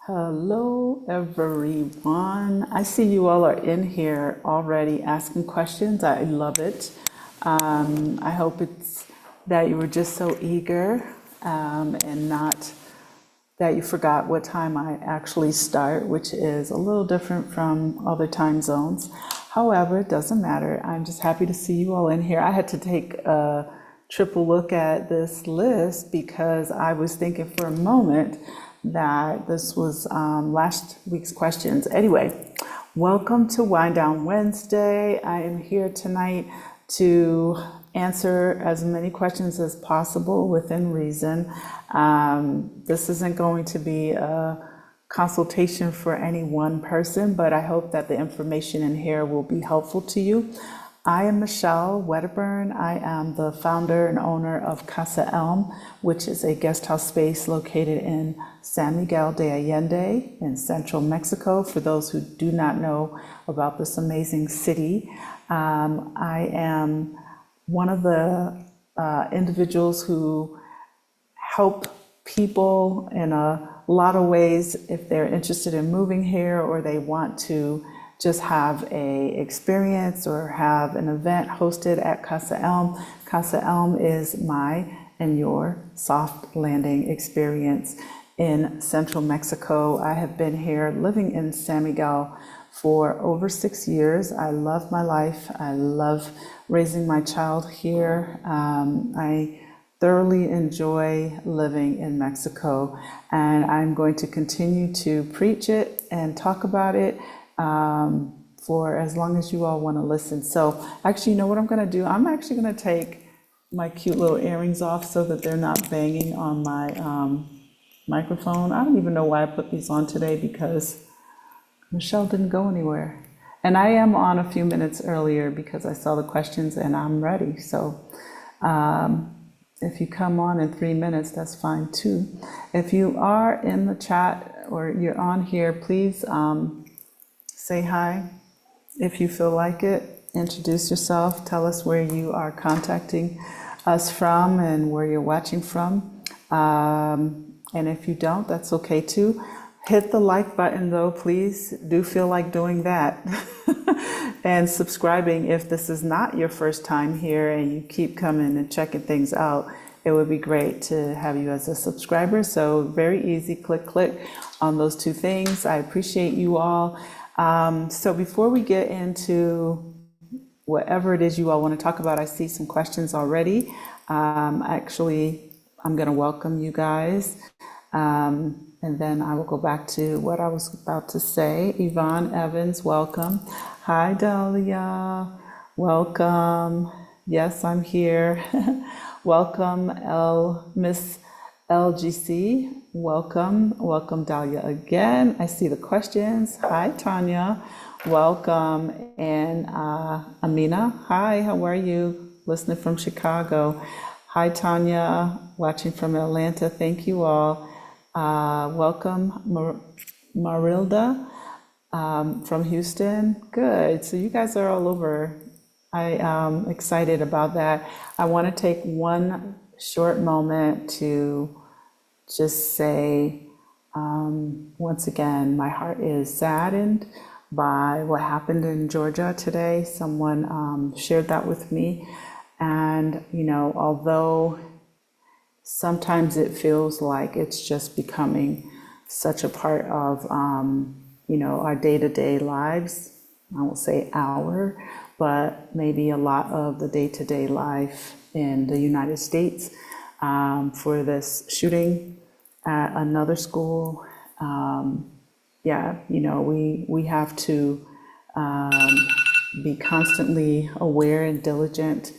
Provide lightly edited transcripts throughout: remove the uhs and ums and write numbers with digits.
Hello, everyone. I see you all are in here already asking questions. I love it. I hope it's that you were just so eager and not that you forgot what time I actually start, which is a little different from other time zones. However, it doesn't matter. I'm just happy to see you all in here. I had to take a triple look at this list because I was thinking for a moment that this was last week's questions. Anyway, welcome to Wind Down Wednesday. I am here tonight to answer as many questions as possible within reason. This isn't going to be a consultation for any one person, but I hope that the information in here will be helpful to you. I am Michelle Wedderburn. I am the founder and owner of Casa Elm, which is a guest house space located in San Miguel de Allende in central Mexico. For those who do not know about this amazing city, I am one of the individuals who help people in a lot of ways if they're interested in moving here or they want to just have a experience or have an event hosted at Casa Elm. Casa Elm is my and your soft landing experience in central Mexico. I have been here living in San Miguel for over 6 years. I love my life. I love raising my child here. I thoroughly enjoy living in Mexico, and I'm going to continue to preach it and talk about it for as long as you all want to listen. So actually, you know what I'm going to do? I'm actually going to take my cute little earrings off so that they're not banging on my microphone. I don't even know why I put these on today because Michelle didn't go anywhere. And I am on a few minutes earlier because I saw the questions and I'm ready. So if you come on in 3 minutes, that's fine too. If you are in the chat or you're on here, please say hi if you feel like it. Introduce yourself. Tell us where you are contacting us from and where you're watching from. And if you don't, that's okay too. Hit the like button though, please. Do feel like doing that. And subscribing if this is not your first time here and you keep coming and checking things out. It would be great to have you as a subscriber. So very easy, click on those two things. I appreciate you all. So before we get into whatever it is you all want to talk about, I see some questions already. Actually, I'm going to welcome you guys. And then I will go back to what I was about to say. Yvonne Evans, welcome. Hi, Dahlia. Welcome. Yes, I'm here. Welcome, Miss LGC. Welcome. Welcome, Dahlia, again. I see the questions. Hi, Tanya. Welcome. And Amina. Hi, how are you? Listening from Chicago. Hi, Tanya. Watching from Atlanta. Thank you all. Welcome, Marilda from Houston. Good. So you guys are all over. I am excited about that. I want to take one short moment to just say, once again, my heart is saddened by what happened in Georgia today. Someone shared that with me. And, you know, although sometimes it feels like it's just becoming such a part of, you know, our day-to-day lives. I won't say our, but maybe a lot of the day-to-day life in the United States for this shooting at another school. Yeah, you know, we have to be constantly aware and diligent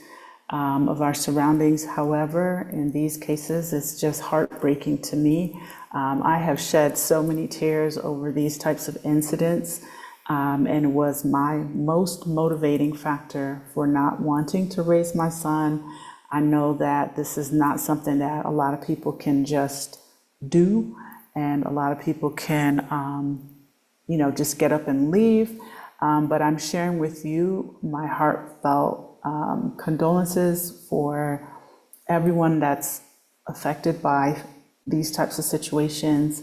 of our surroundings. However, in these cases, it's just heartbreaking to me. I have shed so many tears over these types of incidents, and was my most motivating factor for not wanting to raise my son. I know that this is not something that a lot of people can just do, and a lot of people can, you know, just get up and leave. But I'm sharing with you my heartfelt condolences for everyone that's affected by these types of situations.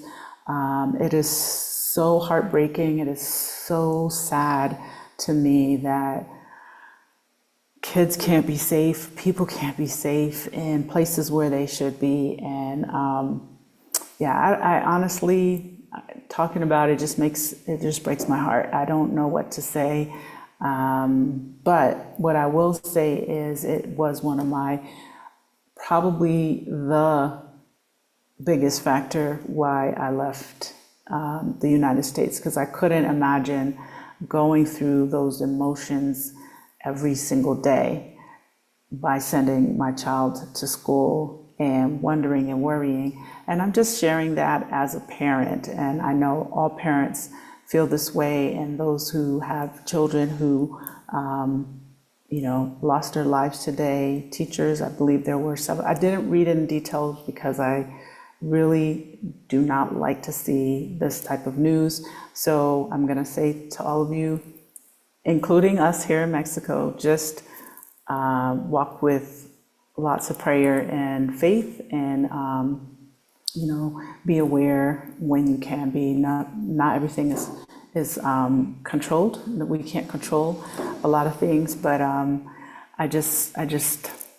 It is so heartbreaking. It is so sad to me that kids can't be safe, people can't be safe in places where they should be. And yeah, I honestly, talking about it just breaks my heart. I don't know what to say. But what I will say is it was one of my, probably the biggest factor why I left the United States, because I couldn't imagine going through those emotions every single day by sending my child to school and wondering and worrying. And I'm just sharing that as a parent. And I know all parents feel this way, and those who have children who, lost their lives today, teachers, I believe there were some. I didn't read in detail because I really do not like to see this type of news. So I'm going to say to all of you, including us here in Mexico, just walk with lots of prayer and faith, and be aware when you can be. Not everything is controlled. We can't control a lot of things, but I just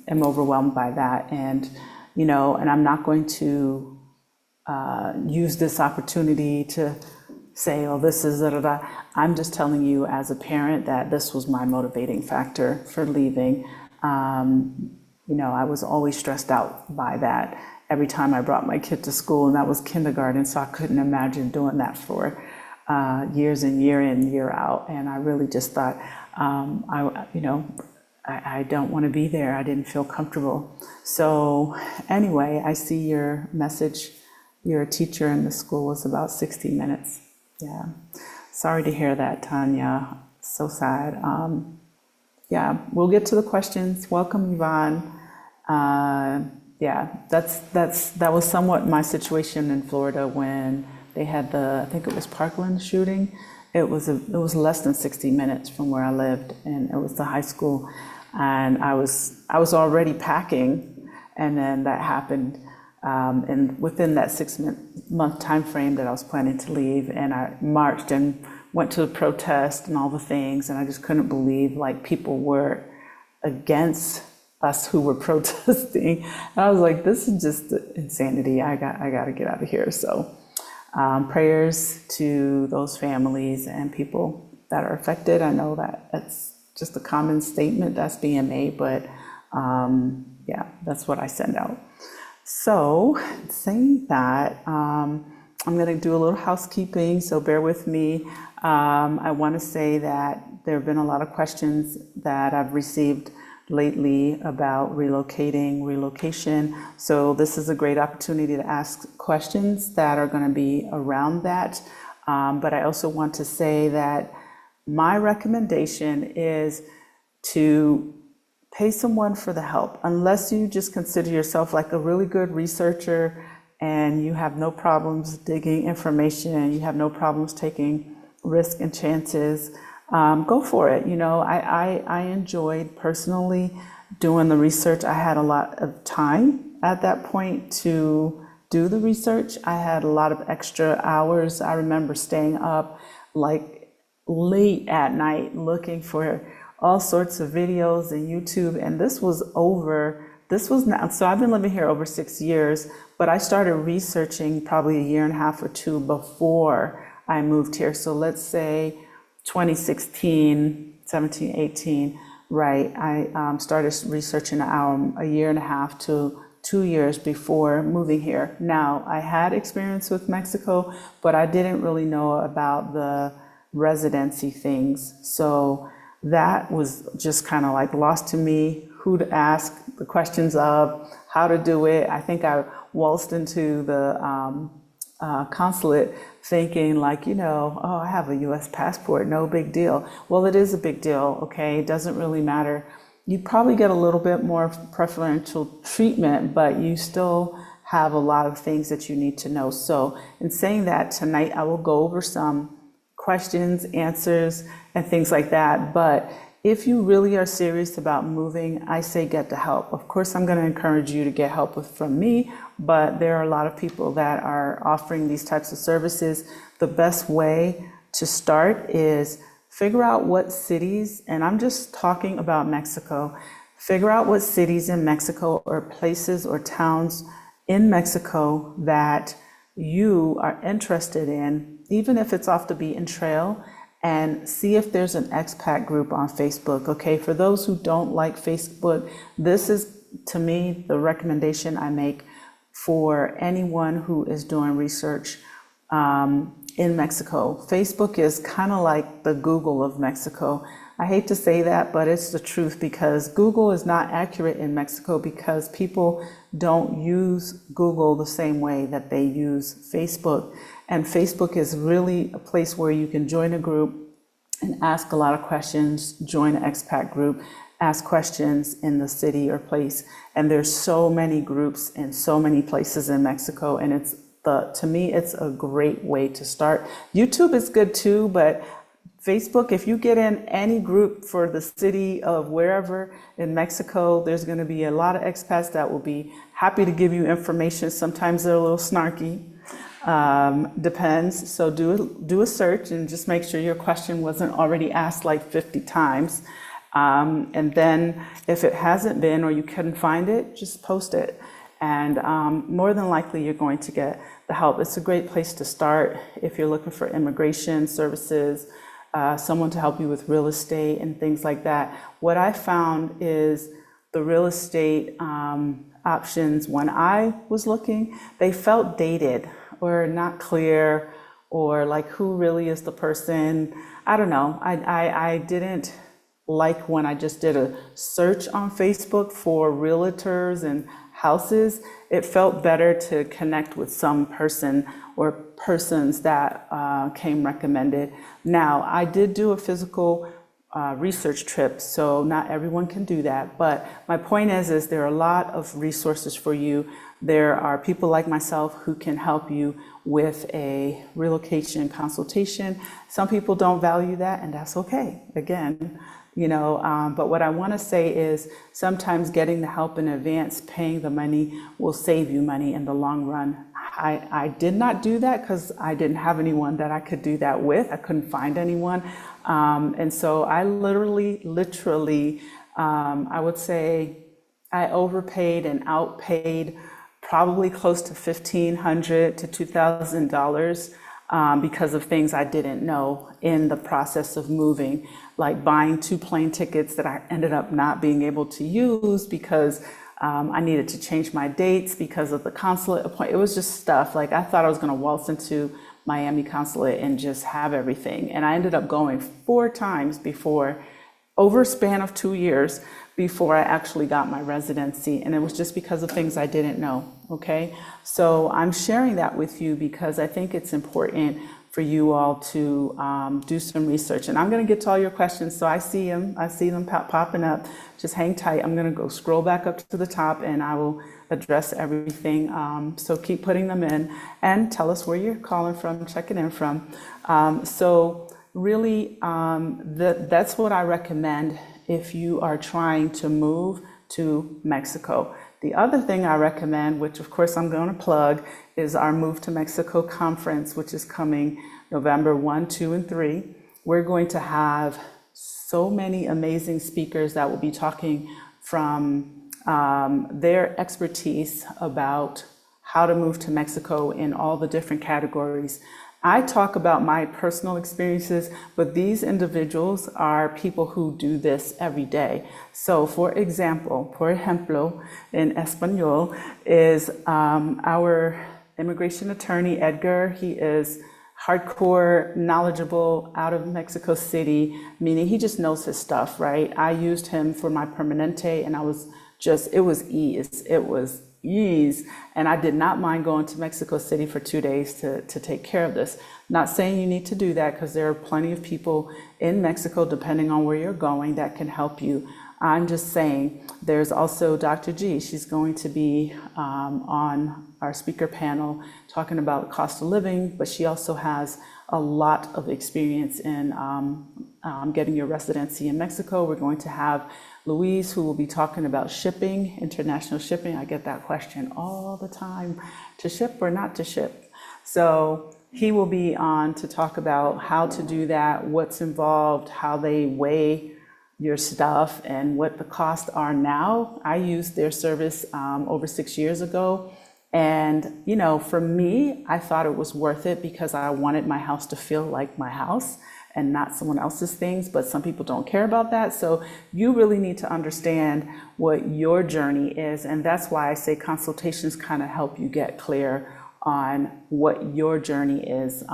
am overwhelmed by that, and and I'm not going to use this opportunity to say, oh, this is da, da, da. I'm just telling you as a parent that this was my motivating factor for leaving. I was always stressed out by that every time I brought my kid to school, and that was kindergarten, so I couldn't imagine doing that for years and year in, year out. And I really just thought, I don't want to be there. I didn't feel comfortable. So anyway, I see your message. You're a teacher and the school was about 60 minutes. Yeah. Sorry to hear that, Tanya. So sad. Yeah, we'll get to the questions. Welcome, Yvonne. Yeah, that was somewhat my situation in Florida when they had I think it was Parkland shooting. It was less than 60 minutes from where I lived, and it was the high school. And I was already packing, and then that happened. And within that 6-month time frame that I was planning to leave, and I marched and went to the protest and all the things, and I just couldn't believe people were against us who were protesting. And I was like, this is just insanity. I got to get out of here. So prayers to those families and people that are affected. I know that's just a common statement that's being made, but yeah, that's what I send out. So saying that, I'm going to do a little housekeeping, so bear with me. I want to say that there have been a lot of questions that I've received lately about relocation. So this is a great opportunity to ask questions that are going to be around that. But I also want to say that my recommendation is to pay someone for the help, unless you just consider yourself like a really good researcher and you have no problems digging information and you have no problems taking risk and chances. Go for it. I enjoyed personally doing the research. I had a lot of time at that point to do the research. I had a lot of extra hours. I remember staying up late at night looking for all sorts of videos and YouTube. And this was now, so I've been living here over 6 years, but I started researching probably a year and a half or two before I moved here. So let's say 2016, 17, 18, right? I started researching a year and a half to 2 years before moving here. Now, I had experience with Mexico, but I didn't really know about the residency things. So that was just kind of lost to me, who to ask the questions of, how to do it. I think I waltzed into the consulate thinking oh, I have a US passport, no big deal. Well, it is a big deal, okay? It doesn't really matter. You probably get a little bit more preferential treatment, but you still have a lot of things that you need to know. So in saying that, tonight I will go over some questions, answers, and things like that. But if you really are serious about moving, I say get the help. Of course, I'm going to encourage you to get help from me, but there are a lot of people that are offering these types of services. The best way to start is figure out what cities, and I'm just talking about Mexico, figure out what cities in Mexico or places or towns in Mexico that you are interested in, even if it's off the beaten trail, and see if there's an expat group on Facebook, okay? For those who don't like Facebook, this is, to me, the recommendation I make for anyone who is doing research in Mexico. Facebook is kind of like the Google of Mexico. I hate to say that, but it's the truth, because Google is not accurate in Mexico because people don't use Google the same way that they use Facebook. And Facebook is really a place where you can join a group and ask a lot of questions, join an expat group, ask questions in the city or place. And there's so many groups in so many places in Mexico, and to me, it's a great way to start. YouTube is good too, but Facebook, if you get in any group for the city of wherever in Mexico, there's going to be a lot of expats that will be happy to give you information. Sometimes they're a little snarky. Depends. So do a search and just make sure your question wasn't already asked like 50 times. And then if it hasn't been or you couldn't find it, just post it. And more than likely, you're going to get the help. It's a great place to start if you're looking for immigration services, someone to help you with real estate and things like that. What I found is the real estate options, when I was looking, they felt dated or not clear, or like, who really is the person? I don't know. I didn't like when I just did a search on Facebook for realtors and houses. It felt better to connect with some person or persons that came recommended. Now, I did do a physical research trip, so not everyone can do that. But my point is there are a lot of resources for you. There are people like myself who can help you with a relocation consultation. Some people don't value that, and that's okay. Again, but what I want to say is sometimes getting the help in advance, paying the money, will save you money in the long run. I did not do that because I didn't have anyone that I could do that with. I couldn't find anyone. And so I literally, I would say I overpaid and outpaid probably close to $1,500 to $2,000 because of things I didn't know in the process of moving, like buying 2 plane tickets that I ended up not being able to use because I needed to change my dates because of the consulate appointment. It was just stuff like I thought I was going to waltz into Miami consulate and just have everything. And I ended up going 4 times over a span of 2 years before I actually got my residency. And it was just because of things I didn't know, okay? So I'm sharing that with you because I think it's important for you all to do some research. And I'm gonna get to all your questions. So I see them popping up. Just hang tight. I'm gonna go scroll back up to the top and I will address everything. So keep putting them in and tell us where you're calling from, checking in from. So really, that's what I recommend if you are trying to move to Mexico. The other thing I recommend, which of course I'm going to plug, is our Move to Mexico conference, which is coming November 1, 2, and 3. We're going to have so many amazing speakers that will be talking from their expertise about how to move to Mexico in all the different categories. I talk about my personal experiences, but these individuals are people who do this every day. So por ejemplo, in Espanol, is our immigration attorney, Edgar. He is hardcore, knowledgeable, out of Mexico City, meaning he just knows his stuff, right? I used him for my permanente and it was ease. And I did not mind going to Mexico City for 2 days to take care of this. Not saying you need to do that because there are plenty of people in Mexico, depending on where you're going, that can help you. I'm just saying there's also Dr. G. She's going to be on our speaker panel talking about cost of living, but she also has a lot of experience in getting your residency in Mexico. We're going to have Louise, who will be talking about shipping, international shipping. I get that question all the time, to ship or not to ship. So he will be on to talk about how to do that, what's involved, how they weigh your stuff, and what the costs are now. I used their service over 6 years ago. And, you know, for me, I thought it was worth it because I wanted my house to feel like my house and not someone else's things, but some people don't care about that. So you really need to understand what your journey is. And that's why I say consultations kind of help you get clear on what your journey is.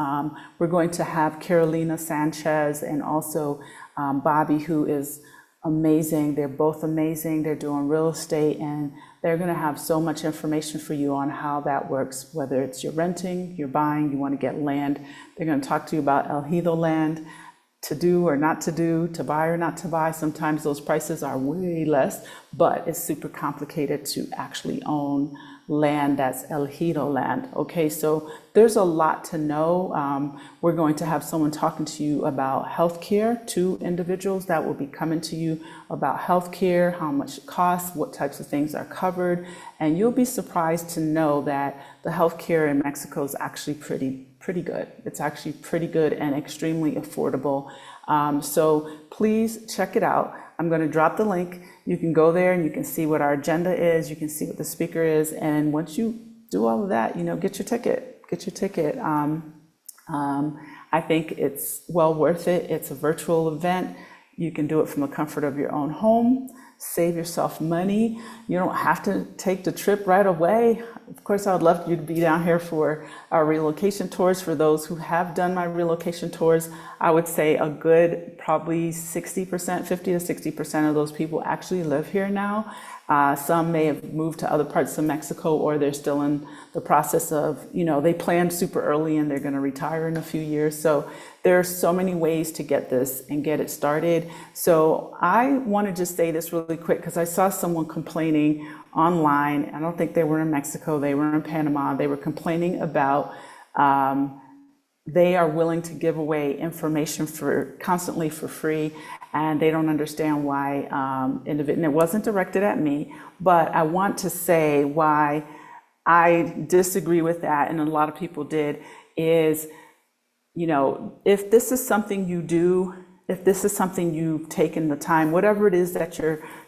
We're going to have Carolina Sanchez and also Bobby, who is amazing. They're both amazing. They're doing real estate, and they're going to have so much information for you on how that works, whether it's you're renting, you're buying, you want to get land. They're going to talk to you about El Ejido land, to do or not to do, to buy or not to buy. Sometimes those prices are way less, but it's super complicated to actually own land that's El Ejido land. Okay, so there's a lot to know. We're going to have someone talking to you about healthcare, 2 individuals that will be coming to you about healthcare, how much it costs, what types of things are covered, and you'll be surprised to know that the healthcare in Mexico is actually pretty good. It's actually pretty good and extremely affordable. So please check it out. I'm going to drop the link. You can go there and you can see what our agenda is. You can see what the speaker is. And once you do all of that, you know, get your ticket. Get your ticket. I think it's well worth it. It's a virtual event. You can do it from the comfort of your own home. Save yourself money. You don't have to take the trip right away. Of course, I would love you to be down here for our relocation tours. For those who have done my relocation tours, I would say a good probably 60%, 50 to 60% of those people actually live here now. Some may have moved to other parts of Mexico, or they're still in the process of, you know, they planned super early and they're going to retire in a few years. So there are so many ways to get this and get it started. So I want to just say this really quick because I saw someone complaining online. I don't think they were in Mexico, they were in Panama. They were complaining about they are willing to give away information constantly for free, and they don't understand why and it wasn't directed at me, but I want to say why I disagree with that, and a lot of people did, is, you know, if this is something you do, if this is something you've taken the time, whatever it is that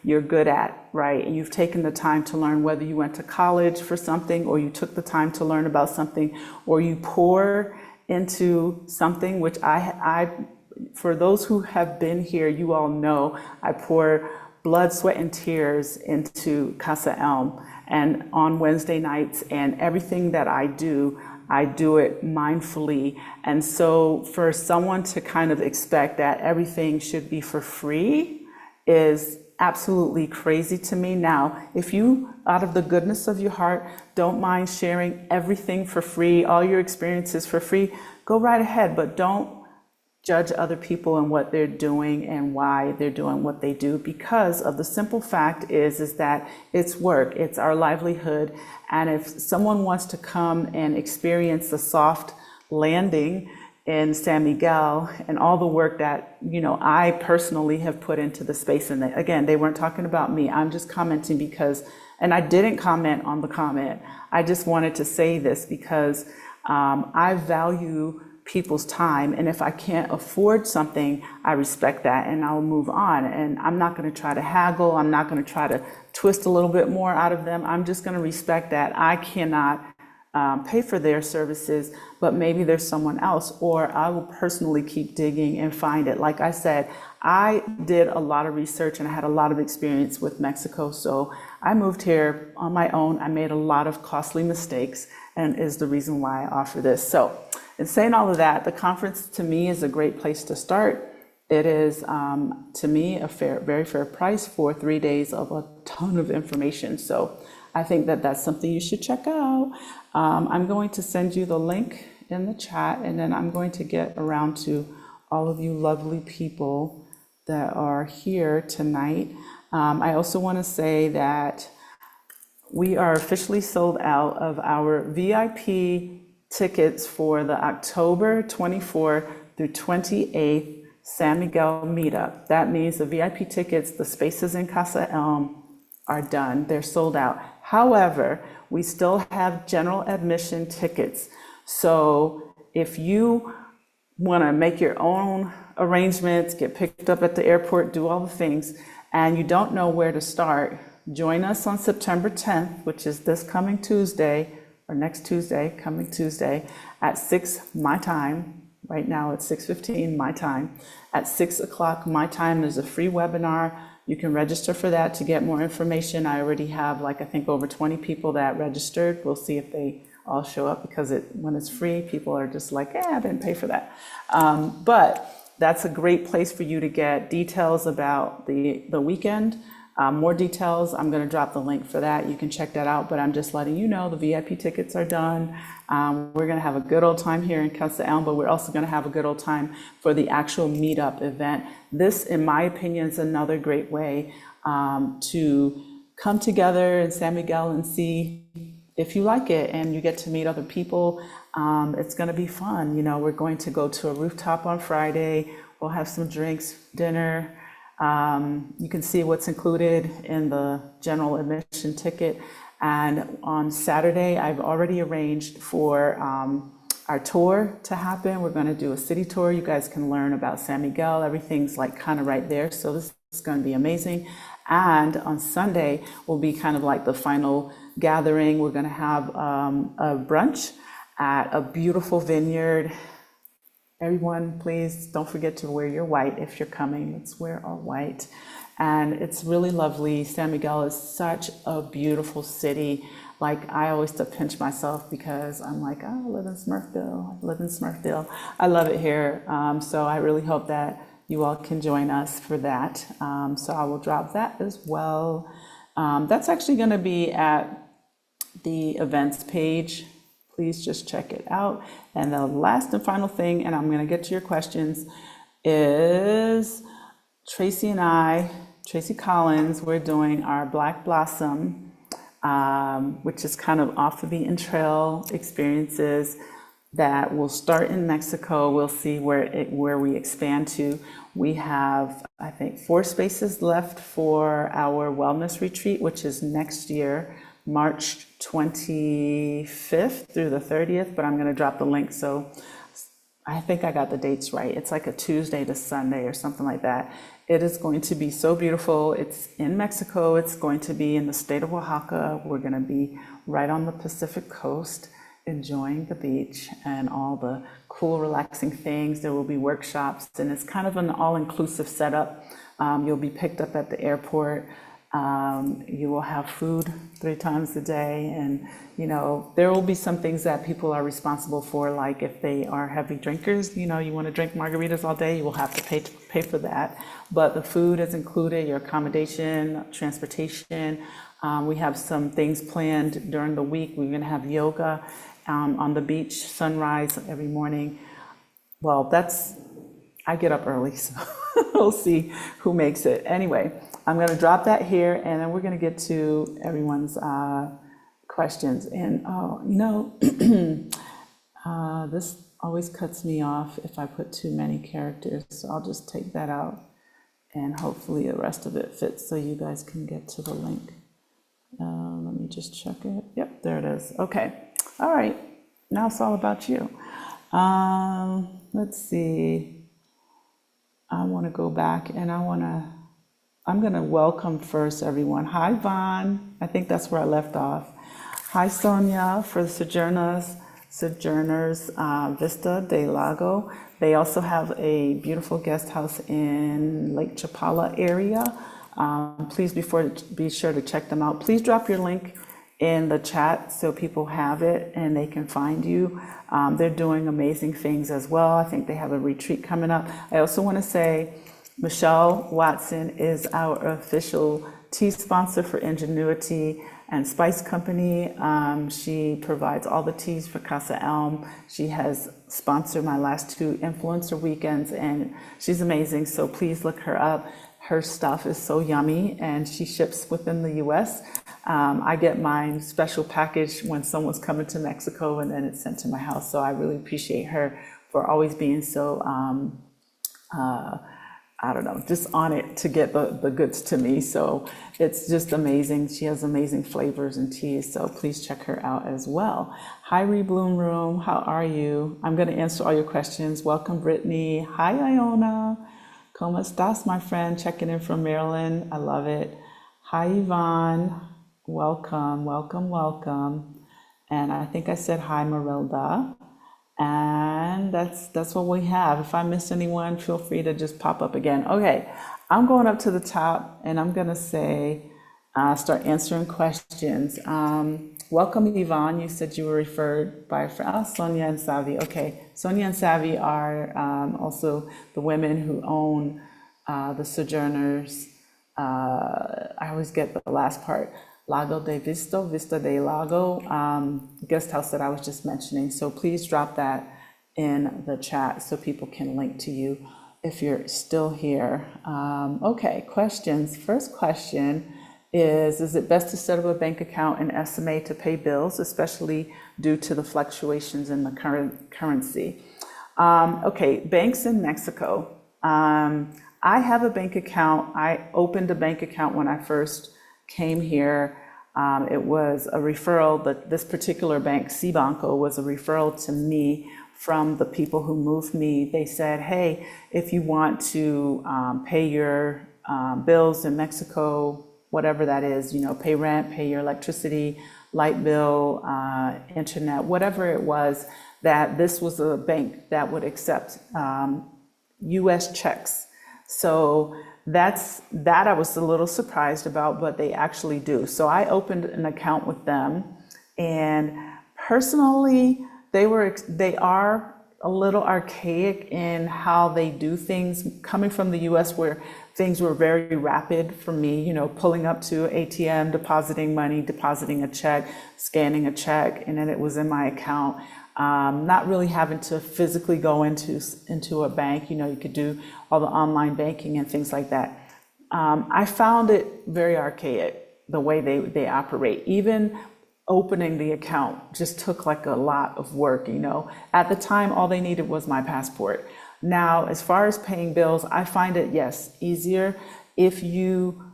you're good at, right? And you've taken the time to learn, whether you went to college for something, or you took the time to learn about something, or you pour into something, which I for those who have been here, you all know I pour blood, sweat, and tears into Casa Elm, and on Wednesday nights, and everything that I do it mindfully. And so for someone to kind of expect that everything should be for free is absolutely crazy to me. Now, if you, out of the goodness of your heart, don't mind sharing everything for free, all your experiences for free, go right ahead, but don't judge other people and what they're doing and why they're doing what they do, because of the simple fact is that it's work, it's our livelihood. And if someone wants to come and experience the soft landing in San Miguel and all the work that, you know, I personally have put into the space, and again, they weren't talking about me, I'm just commenting because, and I didn't comment on the comment, I just wanted to say this because I value people's time, and if I can't afford something, I respect that and I'll move on. And I'm not going to try to haggle, I'm not going to try to twist a little bit more out of them. I'm just going to respect that I cannot pay for their services, but maybe there's someone else, or I will personally keep digging and find it. Like I said, I did a lot of research and I had a lot of experience with Mexico, so I moved here on my own. I made a lot of costly mistakes, and is the reason why I offer this. So in saying all of that, the conference to me is a great place to start. It is, to me, a very fair price for 3 days of a ton of information. So I think that that's something you should check out. I'm going to send you the link in the chat, and then I'm going to get around to all of you lovely people that are here tonight. I also want to say that we are officially sold out of our VIP tickets for the October 24th through 28th San Miguel meetup. That means the VIP tickets, the spaces in Casa Elm are done. They're sold out. However, we still have general admission tickets. So if you want to make your own arrangements, get picked up at the airport, do all the things, and you don't know where to start, join us on September 10th, which is this coming Tuesday, or next Tuesday, coming Tuesday, at 6 my time. Right now it's 6:15 my time. At 6 o'clock my time, there's a free webinar. You can register for that to get more information. I already have I think over 20 people that registered. We'll see if they all show up, because when it's free, people are just like, I didn't pay for that. But that's a great place for you to get details about the weekend. More details, I'm going to drop the link for that. You can check that out, but I'm just letting you know the VIP tickets are done. We're going to have a good old time here in Casa Elm, but we're also going to have a good old time for the actual meetup event. This, in my opinion, is another great way to come together in San Miguel and see if you like it, and you get to meet other people. It's going to be fun. We're going to go to a rooftop on Friday. We'll have some drinks, dinner. You can see what's included in the general admission ticket. And on Saturday, I've already arranged for our tour to happen. We're going to do a city tour. You guys can learn about San Miguel. Everything's kind of right there. So this is going to be amazing. And on Sunday will be kind of like the final gathering. We're going to have a brunch at a beautiful vineyard. Everyone, please don't forget to wear your white if you're coming. Let's wear our white. And it's really lovely. San Miguel is such a beautiful city. I always have to pinch myself, because I'm like, I live in Smurfville. I love it here. So I really hope that you all can join us for that. So I will drop that as well. That's actually going to be at the events page. Please just check it out. And the last and final thing, and I'm going to get to your questions, is Tracy and I, Tracy Collins, we're doing our Black Blossom, which is kind of off the beaten trail experiences that will start in Mexico. We'll see where we expand to. We have, I think, 4 spaces left for our wellness retreat, which is next year, March 25th through the 30th, but I'm going to drop the link. So I think I got the dates right. It's like a Tuesday to Sunday or something like that. It is going to be so beautiful. It's in Mexico. It's going to be in the state of Oaxaca. We're going to be right on the Pacific coast, enjoying the beach and all the cool, relaxing things. There will be workshops, and it's kind of an all-inclusive setup. You'll be picked up at the airport. You will have food 3 times a day, and there will be some things that people are responsible for, like if they are heavy drinkers, you want to drink margaritas all day, you will have to pay for that. But the food is included, your accommodation, transportation. We have some things planned during the week. We're going to have yoga on the beach, sunrise every morning. Well, I get up early, so we'll see who makes it. Anyway, I'm going to drop that here, and then we're going to get to everyone's questions. And this always cuts me off if I put too many characters, so I'll just take that out, and hopefully the rest of it fits so you guys can get to the link. Let me just check it. Yep, there it is. Okay. All right. Now it's all about you. Let's see. I want to go back, and I'm going to welcome first everyone. Hi, Vaughn. I think that's where I left off. Hi, Sonia, for the Sojourners Vista del Lago. They also have a beautiful guest house in Lake Chapala area. Please be sure to check them out. Please drop your link in the chat so people have it and they can find you. They're doing amazing things as well. I think they have a retreat coming up. I also want to say Michelle Watson is our official tea sponsor for Ingenuity and Spice Company. She provides all the teas for Casa Elm. She has sponsored my last 2 influencer weekends, and she's amazing. So please look her up. Her stuff is so yummy, and she ships within the US. I get mine special package when someone's coming to Mexico, and then it's sent to my house. So I really appreciate her for always being so I don't know, just on it to get the goods to me. So it's just amazing. She has amazing flavors and teas. So please check her out as well. Hi, Rebloom Room. How are you? I'm going to answer all your questions. Welcome, Brittany. Hi, Iona. ¿Cómo estás, my friend? Checking in from Maryland. I love it. Hi, Yvonne. Welcome, welcome, welcome. And I think I said hi, Marilda. And that's what we have. If I miss anyone, feel free to just pop up again. Okay, I'm going up to the top and I'm gonna say, start answering questions. Welcome, Yvonne. You said you were referred by a friend. Oh, Sonia and Savi. Okay, Sonia and Savi are also the women who own the Sojourners. I always get the last part. Lago de Visto, Vista de Lago, guest house that I was just mentioning. So please drop that in the chat so people can link to you if you're still here. Okay, questions. First question is it best to set up a bank account in SMA to pay bills, especially due to the fluctuations in the current currency? Okay, banks in Mexico. I have a bank account. I opened a bank account when I first came here. It was a referral, but this particular bank, Cibanco, was a referral to me from the people who moved me. They said, hey, if you want to pay your bills in Mexico, whatever that is, you know, pay rent, pay your electricity, light bill, internet, whatever it was, that this was a bank that would accept US checks. So that I was a little surprised about, but they actually do. So I opened an account with them, and personally, they are a little archaic in how they do things, coming from the US where things were very rapid for me, you know, pulling up to ATM, depositing money, depositing a check, scanning a check, and then it was in my account. Not really having to physically go into a bank. You know, you could do all the online banking and things like that. I found it very archaic, the way they operate. Even opening the account just took like a lot of work, you know. At the time, all they needed was my passport. Now, as far as paying bills, I find it, yes, easier if you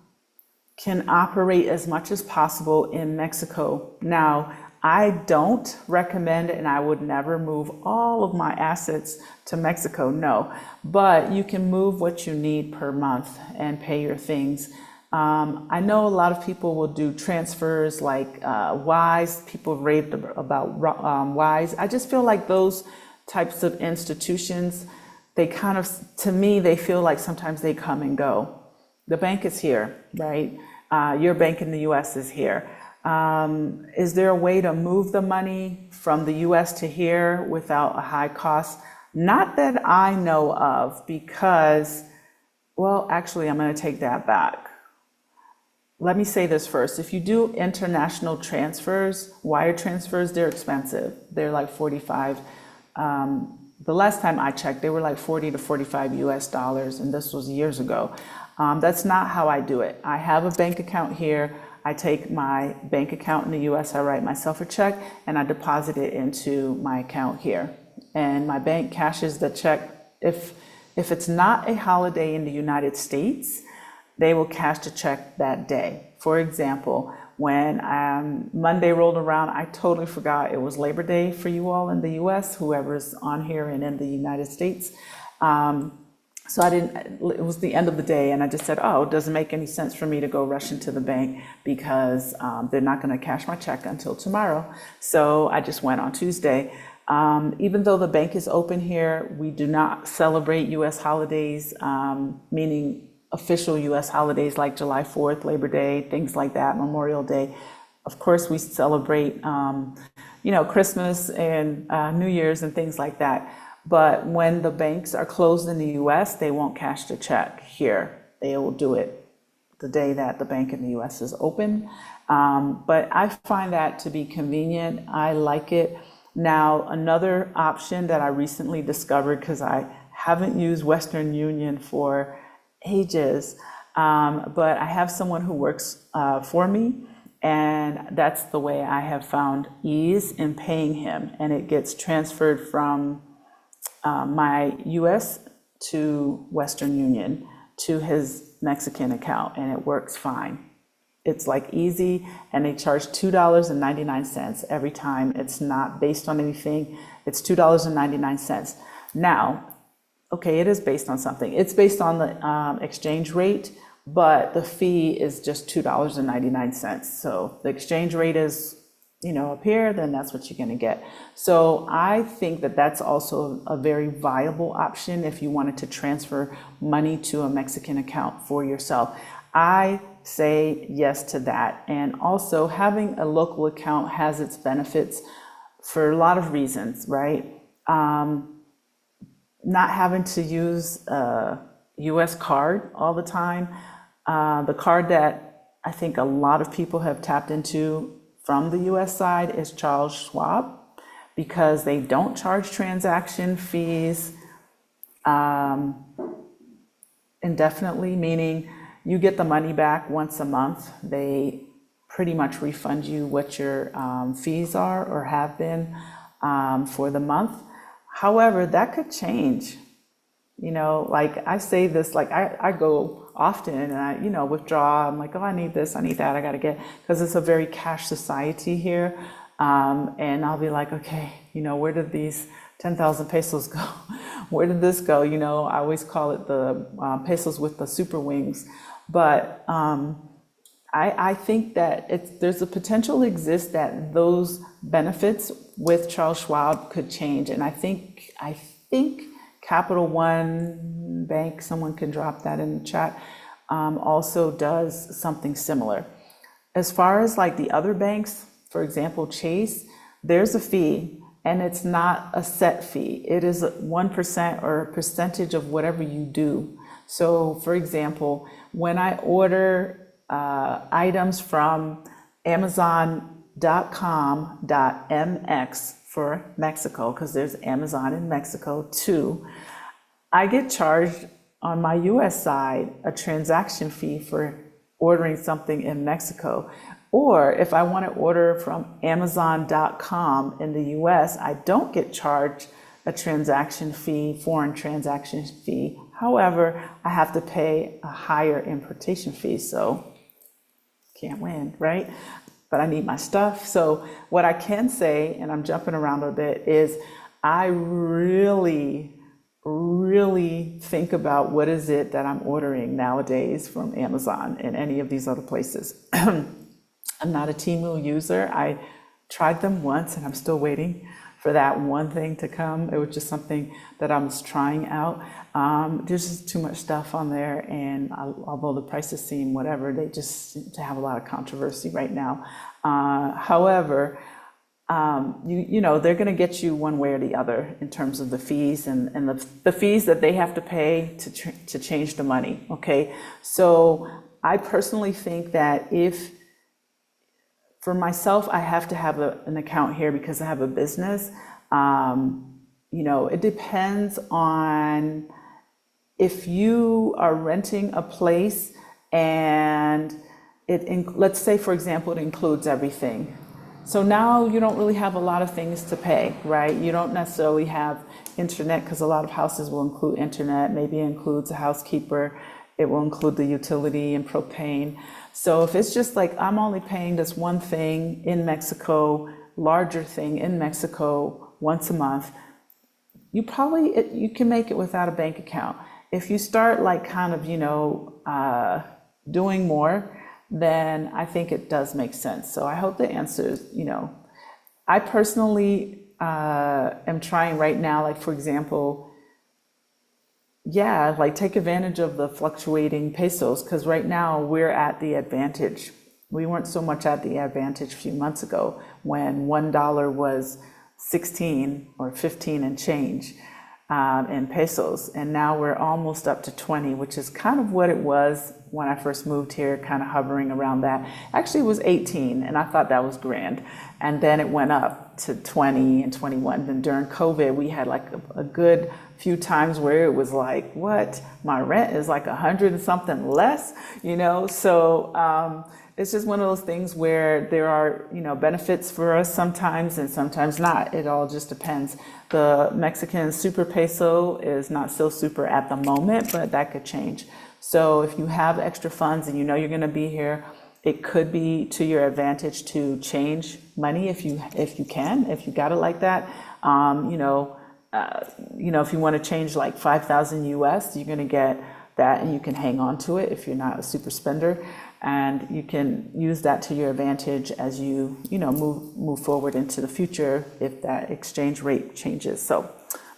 can operate as much as possible in Mexico. Now, I don't recommend, and I would never move all of my assets to Mexico, no. But you can move what you need per month and pay your things. I know a lot of people will do transfers like Wise. People raved about Wise. I just feel like those types of institutions, they kind of, to me, they feel like sometimes they come and go. The bank is here, right? Your bank in the US is here. Is there a way to move the money from the US to here without a high cost? Not that I know of, because, well, actually, I'm going to take that back. Let me say this first. If you do international transfers, wire transfers, they're expensive. They're like 45. The last time I checked, they were like 40 to 45 US dollars, and this was years ago. That's not how I do it. I have a bank account here. I take my bank account in the US, I write myself a check, and I deposit it into my account here. And my bank cashes the check. If it's not a holiday in the United States, they will cash the check that day. For example, when Monday rolled around, I totally forgot it was Labor Day for you all in the US, whoever's on here and in the United States. So it was the end of the day, and I just said, oh, it doesn't make any sense for me to go rush into the bank because they're not going to cash my check until tomorrow. So I just went on Tuesday. Even though the bank is open here, we do not celebrate US holidays, meaning official US holidays like July 4th, Labor Day, things like that, Memorial Day. Of course, we celebrate, Christmas and New Year's and things like that. But when the banks are closed in the US, they won't cash the check here. They will do it the day that the bank in the US is open. But I find that to be convenient. I like it. Now, another option that I recently discovered, because I haven't used Western Union for ages, but I have someone who works for me, and that's the way I have found ease in paying him. And it gets transferred from my US to Western Union to his Mexican account, and it works fine. It's like easy, and they charge $2.99 every time. It's not based on anything. It's $2.99. Now, okay, it is based on something. It's based on the exchange rate, but the fee is just $2.99. So the exchange rate is, up here, then that's what you're going to get. So I think that that's also a very viable option if you wanted to transfer money to a Mexican account for yourself. I say yes to that. And also, having a local account has its benefits for a lot of reasons, right? Not having to use a US card all the time. The card that I think a lot of people have tapped into from the US side is Charles Schwab, because they don't charge transaction fees indefinitely, meaning you get the money back once a month. They pretty much refund you what your fees are or have been for the month. However, that could change. Like I say this, like I go often and I, withdraw. I'm like, oh, I need this, I need that, I got to get, because it's a very cash society here. And I'll be like, okay, where did these 10,000 pesos go? Where did this go? I always call it the pesos with the super wings. But I think that there's a potential exists that those benefits with Charles Schwab could change. And I think Capital One Bank, someone can drop that in the chat, also does something similar. As far as like the other banks, for example, Chase, there's a fee, and it's not a set fee. It is 1% or a percentage of whatever you do. So for example, when I order items from Amazon.com.mx for Mexico, because there's Amazon in Mexico too, I get charged on my US side a transaction fee for ordering something in Mexico. Or if I want to order from Amazon.com in the US, I don't get charged a transaction fee, foreign transaction fee. However, I have to pay a higher importation fee, so can't win, right? But I need my stuff. So what I can say, and I'm jumping around a bit, is I really think about what is it that I'm ordering nowadays from Amazon and any of these other places. I'm not a Temu user. I tried them once and I'm still waiting for that one thing to come. It was just something that I was trying out. There's just too much stuff on there, and although the prices seem whatever, they just seem to have a lot of controversy right now. However, they're going to get you one way or the other in terms of the fees and the fees that they have to pay to change the money. Okay, so I personally think that for myself, I have to have an account here because I have a business. It depends on if you are renting a place and let's say, for example, it includes everything. So now you don't really have a lot of things to pay, right? You don't necessarily have internet, because a lot of houses will include internet. Maybe it includes a housekeeper. It will include the utility and propane. So if it's just like, I'm only paying this one thing in Mexico, larger thing in Mexico once a month, you can make it without a bank account. If you start like kind of, doing more, then I think it does make sense. So I hope the answer is, I personally am trying right now, like for example, take advantage of the fluctuating pesos, because right now we're at the advantage. We weren't so much at the advantage a few months ago when $1 was 16 or 15 and change in pesos, and now we're almost up to 20, which is kind of what it was when I first moved here, kind of hovering around that. Actually, it was 18, and I thought that was grand, and then it went up to 20 and 21. And during COVID, we had like a good few times where it was like, what? My rent is like 100 and something less, So it's just one of those things where there are, benefits for us sometimes and sometimes not. It all just depends. The Mexican super peso is not so super at the moment, but that could change. So if you have extra funds and you're going to be here, it could be to your advantage to change money if you can, if you got it like that. If you want to change like 5,000 US, you're going to get that and you can hang on to it if you're not a super spender. And you can use that to your advantage as you, move forward into the future if that exchange rate changes. So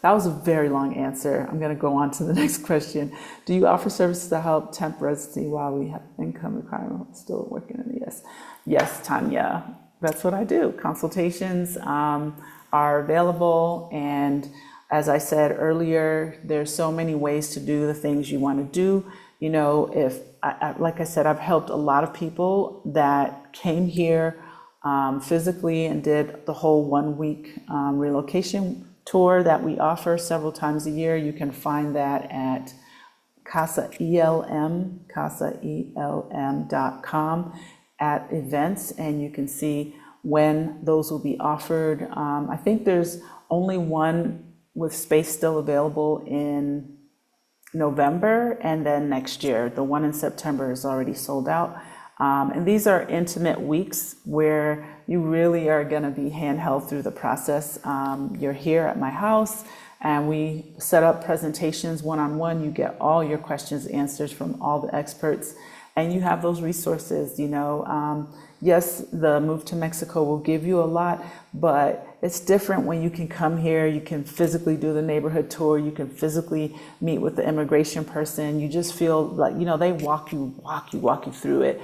that was a very long answer. I'm going to go on to the next question. Do you offer services to help temp residency while we have income requirement? Still working in the yes. Yes, Tanya, that's what I do. Consultations are available. And as I said earlier, there's so many ways to do the things you want to do. Like I said, I've helped a lot of people that came here physically and did the whole 1 week relocation tour that we offer several times a year. You can find that at casaelm.com at events, and you can see when those will be offered. I think there's only one with space still available in November, and then next year. The one in September is already sold out. And these are intimate weeks where you really are going to be handheld through the process. You're here at my house and we set up presentations one-on-one. You get all your questions answered from all the experts and you have those resources. Yes, the move to Mexico will give you a lot, but it's different when you can come here, you can physically do the neighborhood tour, you can physically meet with the immigration person. You just feel like, they walk you through it.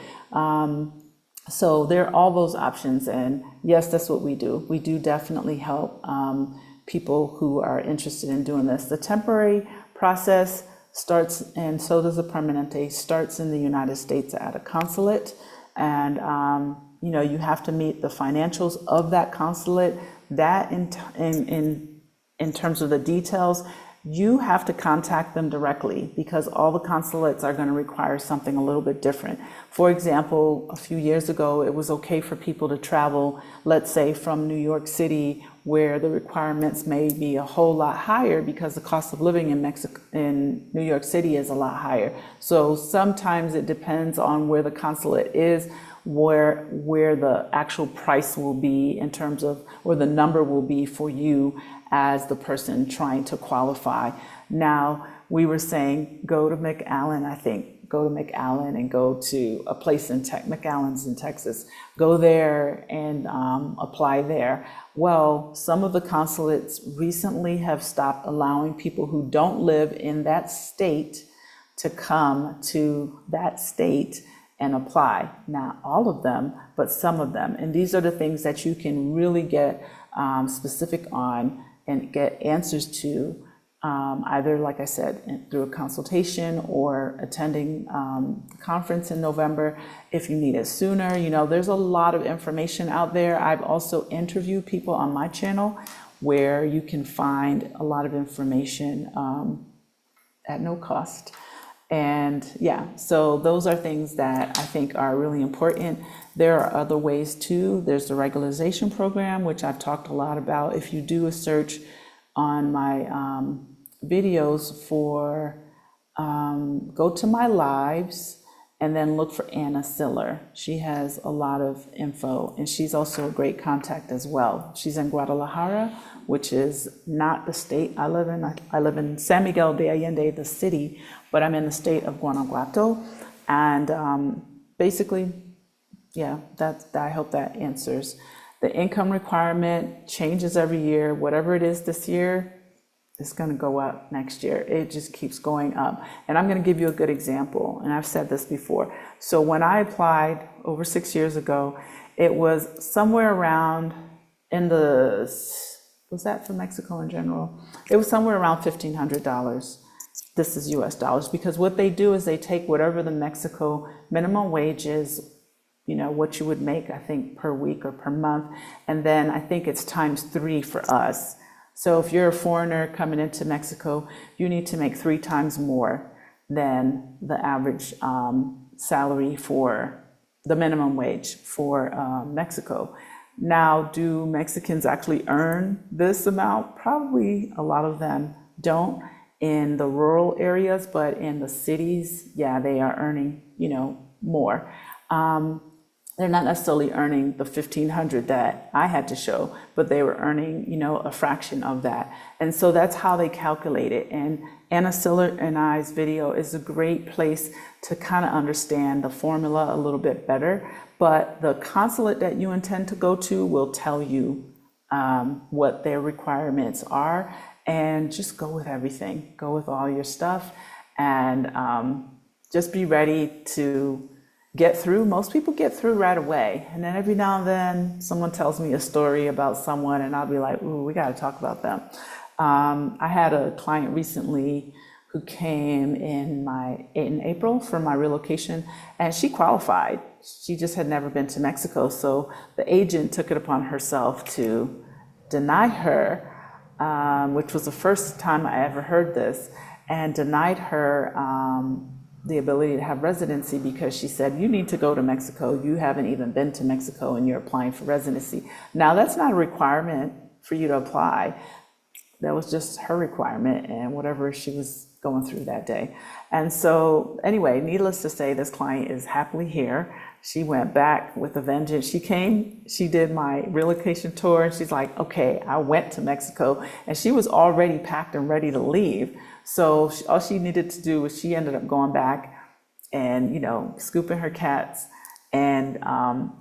So there are all those options, and yes, that's what we do. We do definitely help people who are interested in doing this. The temporary process starts, and so does the permanente, starts in the United States at a consulate. And you have to meet the financials of that consulate. That in terms of the details, you have to contact them directly because all the consulates are going to require something a little bit different. For example, a few years ago, it was okay for people to travel, let's say from New York City, where the requirements may be a whole lot higher because the cost of living in New York City is a lot higher. So sometimes it depends on where the consulate is, where the actual price will be in terms of, or the number will be for you as the person trying to qualify. Now, we were saying go to McAllen, go to McAllen and go to a place in McAllen's in Texas. Go there and apply there. Well, some of the consulates recently have stopped allowing people who don't live in that state to come to that state and apply. Not all of them, but some of them. And these are the things that you can really get specific on and get answers to, either, like I said, through a consultation or attending the conference in November. If you need it sooner, there's a lot of information out there. I've also interviewed people on my channel where you can find a lot of information at no cost. And yeah, so those are things that I think are really important. There are other ways too. There's the regularization program, which I've talked a lot about. If you do a search on my videos for, go to my lives and then look for Anna Siller. She has a lot of info and she's also a great contact as well. She's in Guadalajara, which is not the state I live in. I live in San Miguel de Allende, the city, but I'm in the state of Guanajuato. And basically, yeah, I hope that answers. The income requirement changes every year. Whatever it is this year, it's going to go up next year. It just keeps going up. And I'm going to give you a good example. And I've said this before. So when I applied over 6 years ago, it was somewhere around was that for Mexico in general? It was somewhere around $1,500. This is US dollars, because what they do is they take whatever the Mexico minimum wage is, what you would make, I think, per week or per month. And then I think it's times 3 for us. So if you're a foreigner coming into Mexico, you need to make 3 times more than the average salary for, the minimum wage for Mexico. Now, do Mexicans actually earn this amount? Probably a lot of them don't in the rural areas, but in the cities, yeah, they are earning, more. They're not necessarily earning the 1,500 that I had to show, but they were earning, a fraction of that. And so that's how they calculate it. And Anna Siller and I's video is a great place to kind of understand the formula a little bit better. But the consulate that you intend to go to will tell you what their requirements are, and just go with everything. Go with all your stuff, and just be ready to get through. Most people get through right away. And then every now and then someone tells me a story about someone and I'll be like, ooh, we got to talk about them. I had a client recently who came in April for my relocation, and she qualified. She just had never been to Mexico. So the agent took it upon herself to deny her, which was the first time I ever heard this, and denied her the ability to have residency because she said, you need to go to Mexico. You haven't even been to Mexico and you're applying for residency. Now, that's not a requirement for you to apply. That was just her requirement and whatever she was going through that day. And so anyway, needless to say, this client is happily here. She went back with a vengeance. She came, she did my relocation tour, and she's like, okay, I went to Mexico, and she was already packed and ready to leave. So all she needed to do was she ended up going back and, scooping her cats and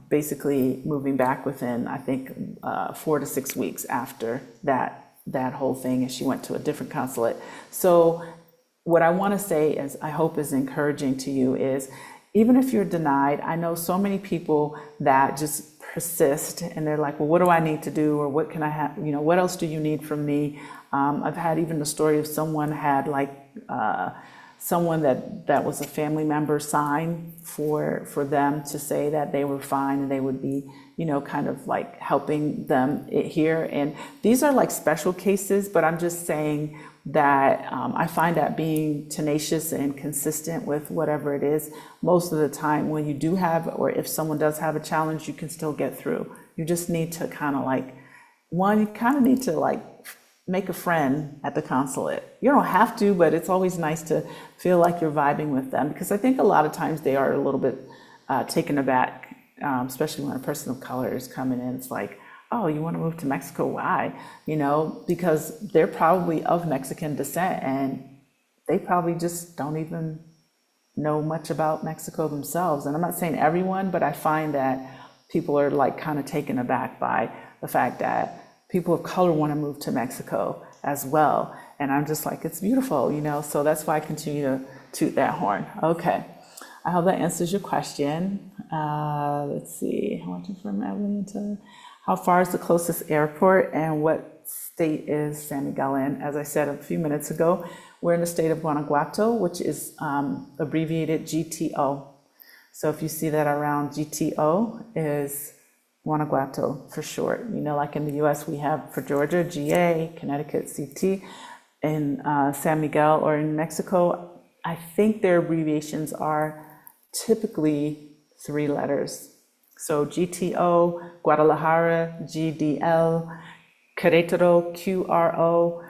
basically moving back within, I think, 4 to 6 weeks after that whole thing, and she went to a different consulate. So what I want to say is, I hope is encouraging to you is, even if you're denied, I know so many people that just persist and they're like, well, what do I need to do? Or what can I have? What else do you need from me? I've had even the story of someone had someone that was a family member sign for them to say that they were fine and they would be, kind of like helping them here. And these are like special cases, but I'm just saying that I find that being tenacious and consistent with whatever it is, most of the time when you do have, or if someone does have a challenge, you can still get through. You just need to kind of need to make a friend at the consulate. You don't have to, but it's always nice to feel like you're vibing with them, because I think a lot of times they are a little bit taken aback, especially when a person of color is coming in. It's like, oh, you want to move to Mexico? Why? Because they're probably of Mexican descent and they probably just don't even know much about Mexico themselves. And I'm not saying everyone, but I find that people are kind of taken aback by the fact that people of color want to move to Mexico as well. And I'm just like, it's beautiful, so that's why I continue to toot that horn. Okay. I hope that answers your question. Let's see. I want to from Evelyn to how far is the closest airport and what state is San Miguel in? As I said a few minutes ago, we're in the state of Guanajuato, which is abbreviated GTO. So if you see that around, GTO is Guanajuato for short. Like in the US, we have for Georgia, GA, Connecticut, CT. In San Miguel or in Mexico, I think their abbreviations are typically 3 letters. So GTO, Guadalajara, GDL, Querétaro, QRO.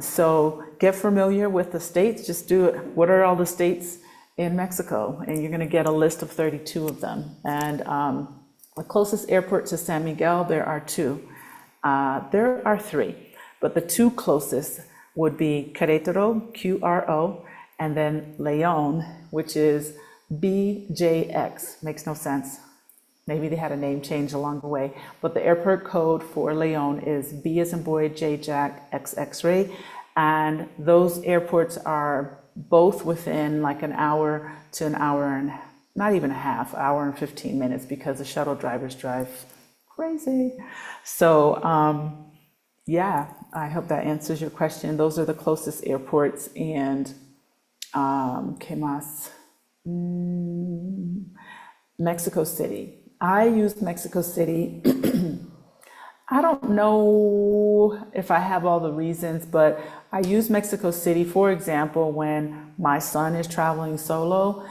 So get familiar with the states. Just do it. What are all the states in Mexico? And you're going to get a list of 32 of them. And the closest airport to San Miguel, there are 2. There are 3, but the 2 closest would be Querétaro, QRO, and then León, which is BJX. Makes no sense. Maybe they had a name change along the way, but the airport code for León is B as in boy, J Jack, X X-ray, and those airports are both within like an hour to an hour and not even a half, hour and 15 minutes, because the shuttle drivers drive crazy. So yeah, I hope that answers your question. Those are the closest airports. And ¿qué más? Mexico City. I used Mexico City. I don't know if I have all the reasons, but I use Mexico City, for example, when my son is traveling solo.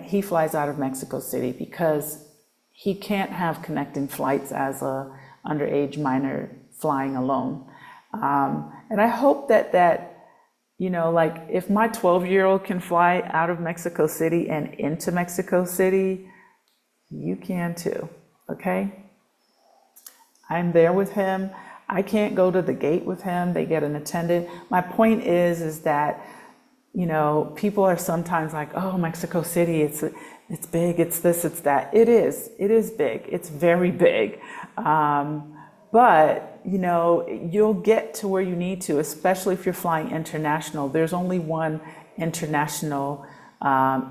he flies out of Mexico City because he can't have connecting flights as a underage minor flying alone. And I hope that, like if my 12-year-old can fly out of Mexico City and into Mexico City, you can too, okay? I'm there with him. I can't go to the gate with him. They get an attendant. My point is that, people are sometimes like, oh, Mexico City, it's big, it's this, it's that. It is big. It's very big. But, you'll get to where you need to, especially if you're flying international. There's only one international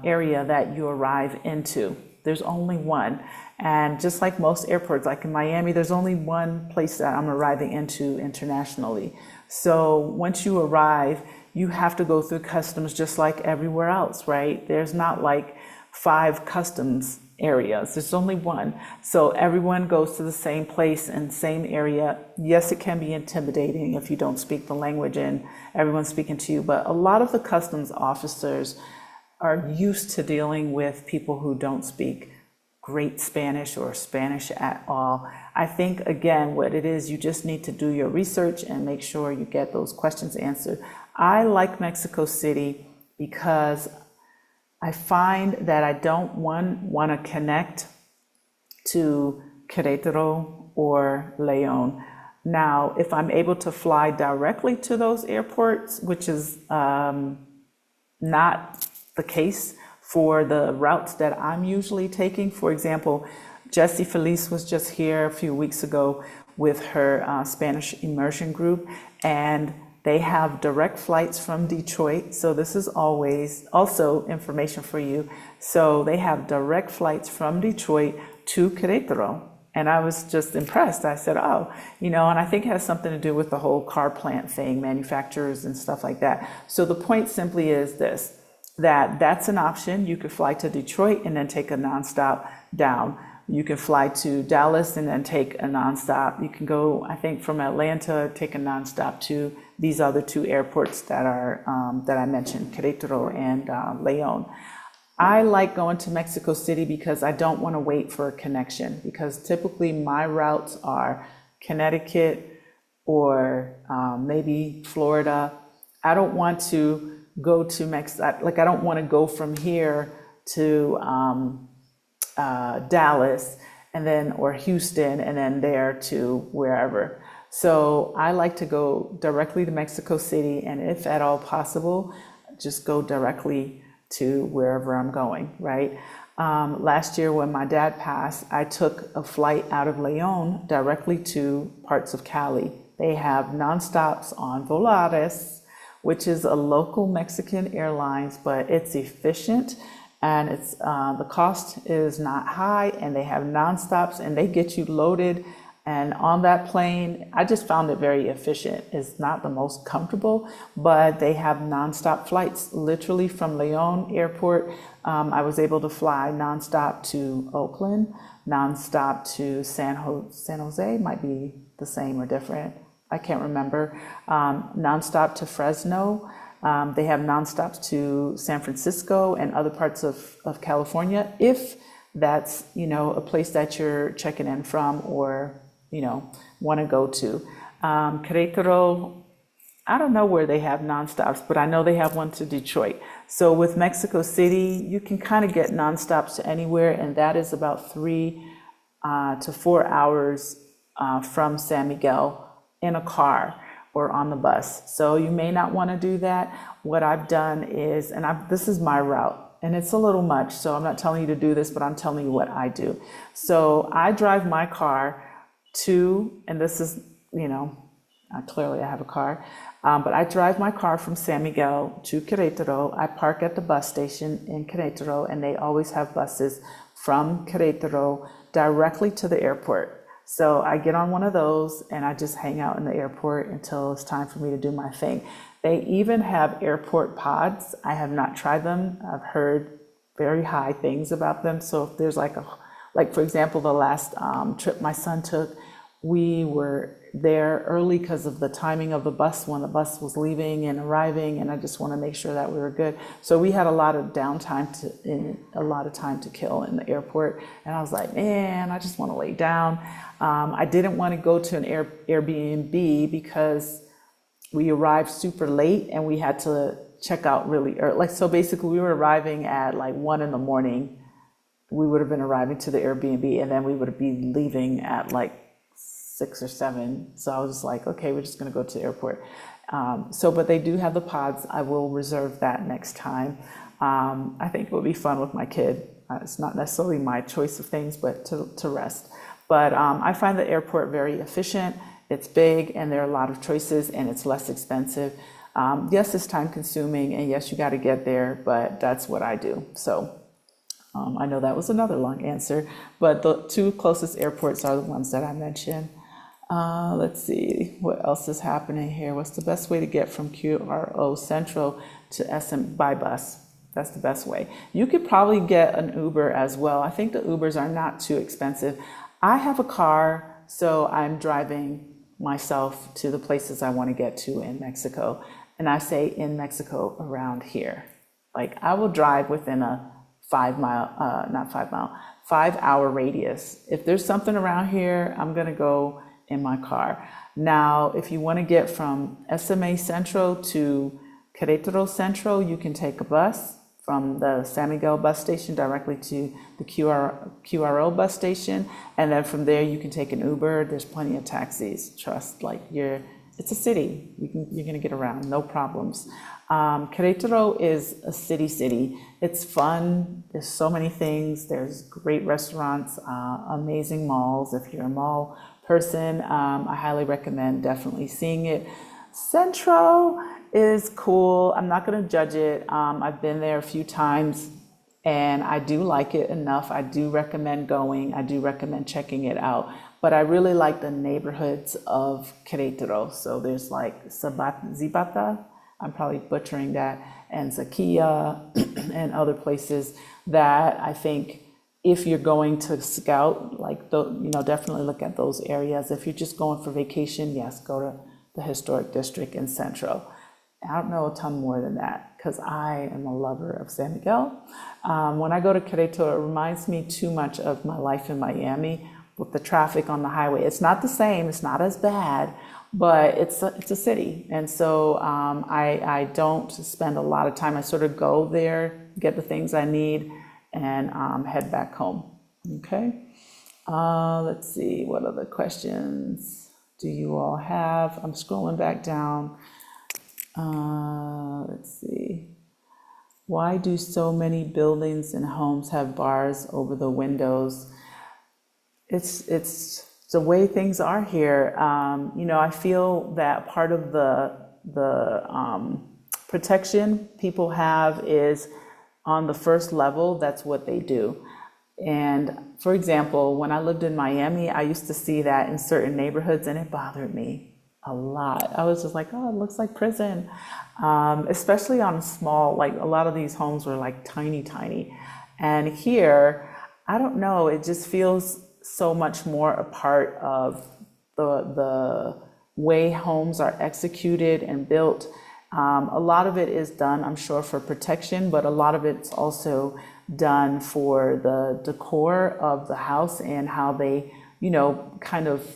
area that you arrive into. There's only one. And just like most airports, like in Miami, there's only one place that I'm arriving into internationally. So once you arrive, you have to go through customs just like everywhere else, right? There's not like 5 customs areas. There's only one. So everyone goes to the same place and same area. Yes, it can be intimidating if you don't speak the language and everyone's speaking to you, but a lot of the customs officers are used to dealing with people who don't speak great Spanish or Spanish at all. I think, again, what it is, you just need to do your research and make sure you get those questions answered. I like Mexico City because I find that I don't want to connect to Querétaro or León. Now, if I'm able to fly directly to those airports, which is not the case for the routes that I'm usually taking. For example, Jessie Felice was just here a few weeks ago with her Spanish immersion group, and they have direct flights from Detroit. So this is always also information for you. So they have direct flights from Detroit to Querétaro. And I was just impressed. I said, oh, and I think it has something to do with the whole car plant thing, manufacturers and stuff like that. So the point simply is this, that's an option. You could fly to Detroit and then take a nonstop down. You can fly to Dallas and then take a nonstop. You can go, I think, from Atlanta, take a nonstop to these other 2 airports that are that I mentioned, Querétaro and León. I like going to Mexico City because I don't want to wait for a connection, because typically my routes are Connecticut or maybe Florida. I don't want to go to Mexico, like I don't want to go from here to Dallas and then, or Houston, and then there to wherever. So I like to go directly to Mexico City, and if at all possible, just go directly to wherever I'm going, right? Last year when my dad passed, I took a flight out of León directly to parts of Cali. They have nonstops on Volaris, which is a local Mexican airlines, but it's efficient and it's the cost is not high, and they have nonstops and they get you loaded. And on that plane, I just found it very efficient. It's not the most comfortable, but they have nonstop flights. Literally from León Airport, I was able to fly nonstop to Oakland, nonstop to San Jose, might be the same or different. I can't remember. Nonstop to Fresno. They have nonstops to San Francisco and other parts of California, if that's, a place that you're checking in from or, want to go to. Querétaro, I don't know where they have nonstops, but I know they have one to Detroit. So with Mexico City, you can kind of get nonstops to anywhere, and that is about 3 to 4 hours from San Miguel in a car or on the bus. So you may not want to do that. What I've done is, this is my route, and it's a little much, so I'm not telling you to do this, but I'm telling you what I do. So I drive my car to, and this is, clearly I have a car, but I drive my car from San Miguel to Querétaro. I park at the bus station in Querétaro, and they always have buses from Querétaro directly to the airport. So I get on one of those and I just hang out in the airport until it's time for me to do my thing. They even have airport pods. I have not tried them. I've heard very high things about them. So if there's like for example, the last trip my son took, we were there early because of the timing of the bus when the bus was leaving and arriving, and I just want to make sure that we were good. So we had a lot of downtime and a lot of time to kill in the airport, and I was like, man, I just want to lay down. I didn't want to go to an Airbnb because we arrived super late and we had to check out really early. Like, so basically we were arriving at like 1 in the morning. We would have been arriving to the Airbnb, and then we would be leaving at like 6 or 7. So I was just like, okay, we're just gonna go to the airport. But they do have the pods. I will reserve that next time. I think it will be fun with my kid. It's not necessarily my choice of things, but to rest. But I find the airport very efficient. It's big, and there are a lot of choices, and it's less expensive. Yes, it's time consuming, and yes, you got to get there, but that's what I do. So I know that was another long answer, but the 2 closest airports are the ones that I mentioned. Let's see, what else is happening here? What's the best way to get from QRO Central to SM by bus? That's the best way. You could probably get an Uber as well. I think the Ubers are not too expensive. I have a car, so I'm driving myself to the places I want to get to in Mexico. And I say in Mexico around here. Like, I will drive within a 5-hour radius. If there's something around here, I'm gonna go in my car. Now, if you want to get from SMA Central to Querétaro Central, you can take a bus from the San Miguel bus station directly to the QRO bus station, and then from there you can take an Uber. There's plenty of taxis. Trust, like, it's a city. You're gonna get around, no problems. Querétaro is a city. It's fun. There's so many things. There's great restaurants, amazing malls. If you're a mall person, I highly recommend definitely seeing it. Centro is cool. I'm not going to judge it. I've been there a few times and I do like it enough. I do recommend going. I do recommend checking it out. But I really like the neighborhoods of Querétaro. So there's like Zibata, I'm probably butchering that, and Zakia and other places that I think if you're going to scout, like, definitely look at those areas. If you're just going for vacation, yes, go to the historic district in Centro. I don't know a ton more than that because I am a lover of San Miguel. When I go to Querétaro, it reminds me too much of my life in Miami with the traffic on the highway. It's not the same, it's not as bad, but it's a city. And so I don't spend a lot of time. I sort of go there, get the things I need, and head back home. Okay. Let's see, what other questions do you all have? I'm scrolling back down. Let's see. Why do so many buildings and homes have bars over the windows? It's the way things are here. I feel that part of the protection people have is on the first level. That's what they do. And for example, when I lived in Miami, I used to see that in certain neighborhoods, and it bothered me a lot. I was just like, oh, it looks like prison. Especially on small, like, a lot of these homes were like tiny. And here, I don't know, it just feels so much more a part of the way homes are executed and built. A lot of it is done, I'm sure, for protection, but a lot of it's also done for the decor of the house and how they, kind of,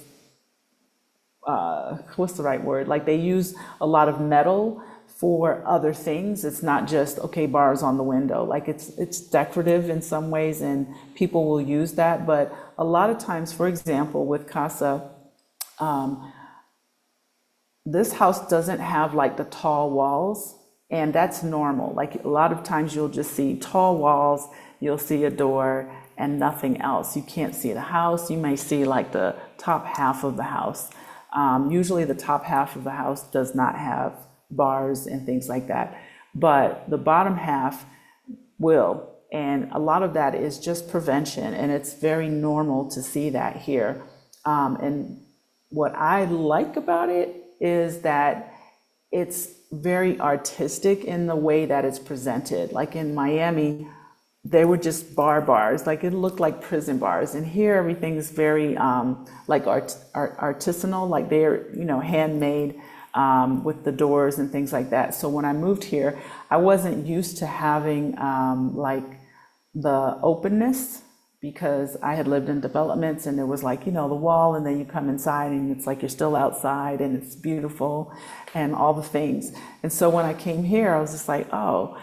what's the right word? Like, they use a lot of metal for other things. It's not just, okay, bars on the window. Like, it's decorative in some ways, and people will use that. But a lot of times, for example, with Casa, this house doesn't have like the tall walls, and that's normal. Like, a lot of times you'll just see tall walls, you'll see a door and nothing else. You can't see the house. You may see like the top half of the house. Usually the top half of the house does not have bars and things like that, but the bottom half will. And a lot of that is just prevention, and it's very normal to see that here. And what I like about it is that it's very artistic in the way that it's presented. Like in Miami, they were just bars, like it looked like prison bars. And here everything is very like artisanal, like they're, handmade, with the doors and things like that. So when I moved here, I wasn't used to having like the openness, because I had lived in developments and it was like, the wall, and then you come inside and it's like you're still outside and it's beautiful and all the things. And so when I came here, I was just like, oh,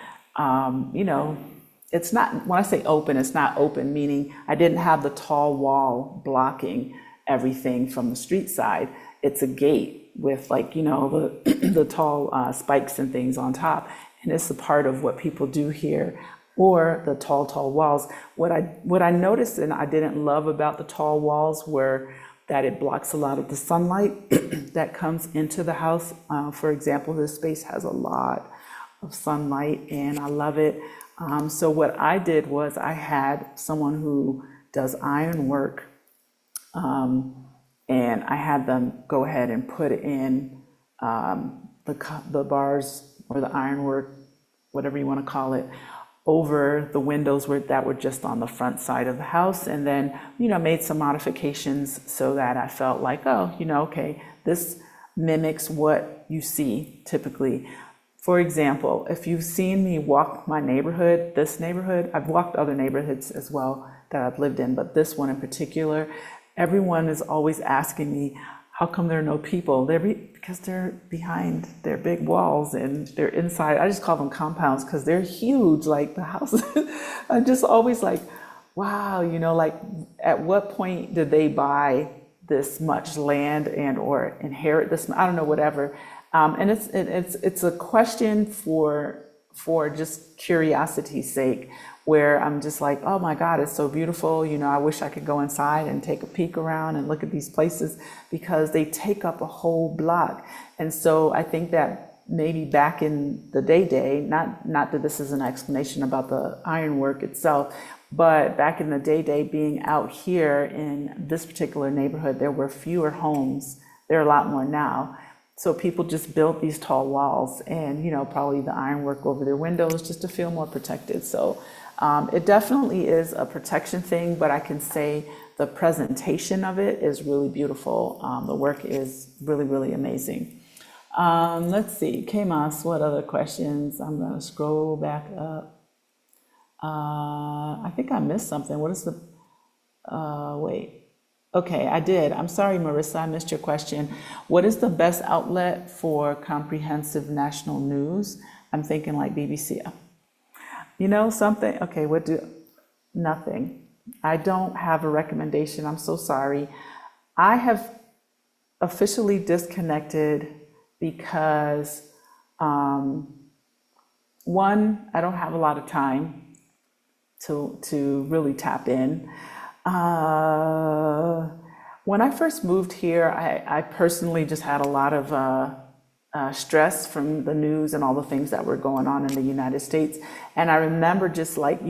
it's not, when I say open, it's not open, meaning I didn't have the tall wall blocking everything from the street side. It's a gate with like, the, the tall spikes and things on top. And it's a part of what people do here, or the tall walls. What I noticed and I didn't love about the tall walls were that it blocks a lot of the sunlight that comes into the house. For example, this space has a lot of sunlight and I love it. So what I did was I had someone who does iron work, and I had them go ahead and put in the bars or the ironwork, whatever you want to call it, over the windows that were just on the front side of the house, and then made some modifications so that I felt like, oh, okay, this mimics what you see typically. For example, if you've seen me walk my neighborhood, this neighborhood, I've walked other neighborhoods as well that I've lived in, but this one in particular, everyone is always asking me, how come there are no people? Because they're behind their big walls and they're inside. I just call them compounds because they're huge, like the houses. I'm just always like, wow, like at what point did they buy this much land and or inherit this? I don't know, whatever. And it's a question for just curiosity's sake, where I'm just like, oh my God, it's so beautiful. I wish I could go inside and take a peek around and look at these places, because they take up a whole block. And so I think that maybe back in the day, not that this is an explanation about the ironwork itself, but back in the day, being out here in this particular neighborhood, there were fewer homes. There are a lot more now. So people just built these tall walls and, probably the ironwork over their windows just to feel more protected. So it definitely is a protection thing, but I can say the presentation of it is really beautiful. The work is really, really amazing. Let's see, Kmas, what other questions? I'm gonna scroll back up. I think I missed something. What is the, wait. Okay, I did. I'm sorry, Marissa, I missed your question. What is the best outlet for comprehensive national news? I'm thinking like BBC. Something, okay, nothing. I don't have a recommendation. I'm so sorry. I have officially disconnected because, one, I don't have a lot of time to really tap in. When I first moved here, I personally just had a lot of stress from the news and all the things that were going on in the United States. And I remember just like,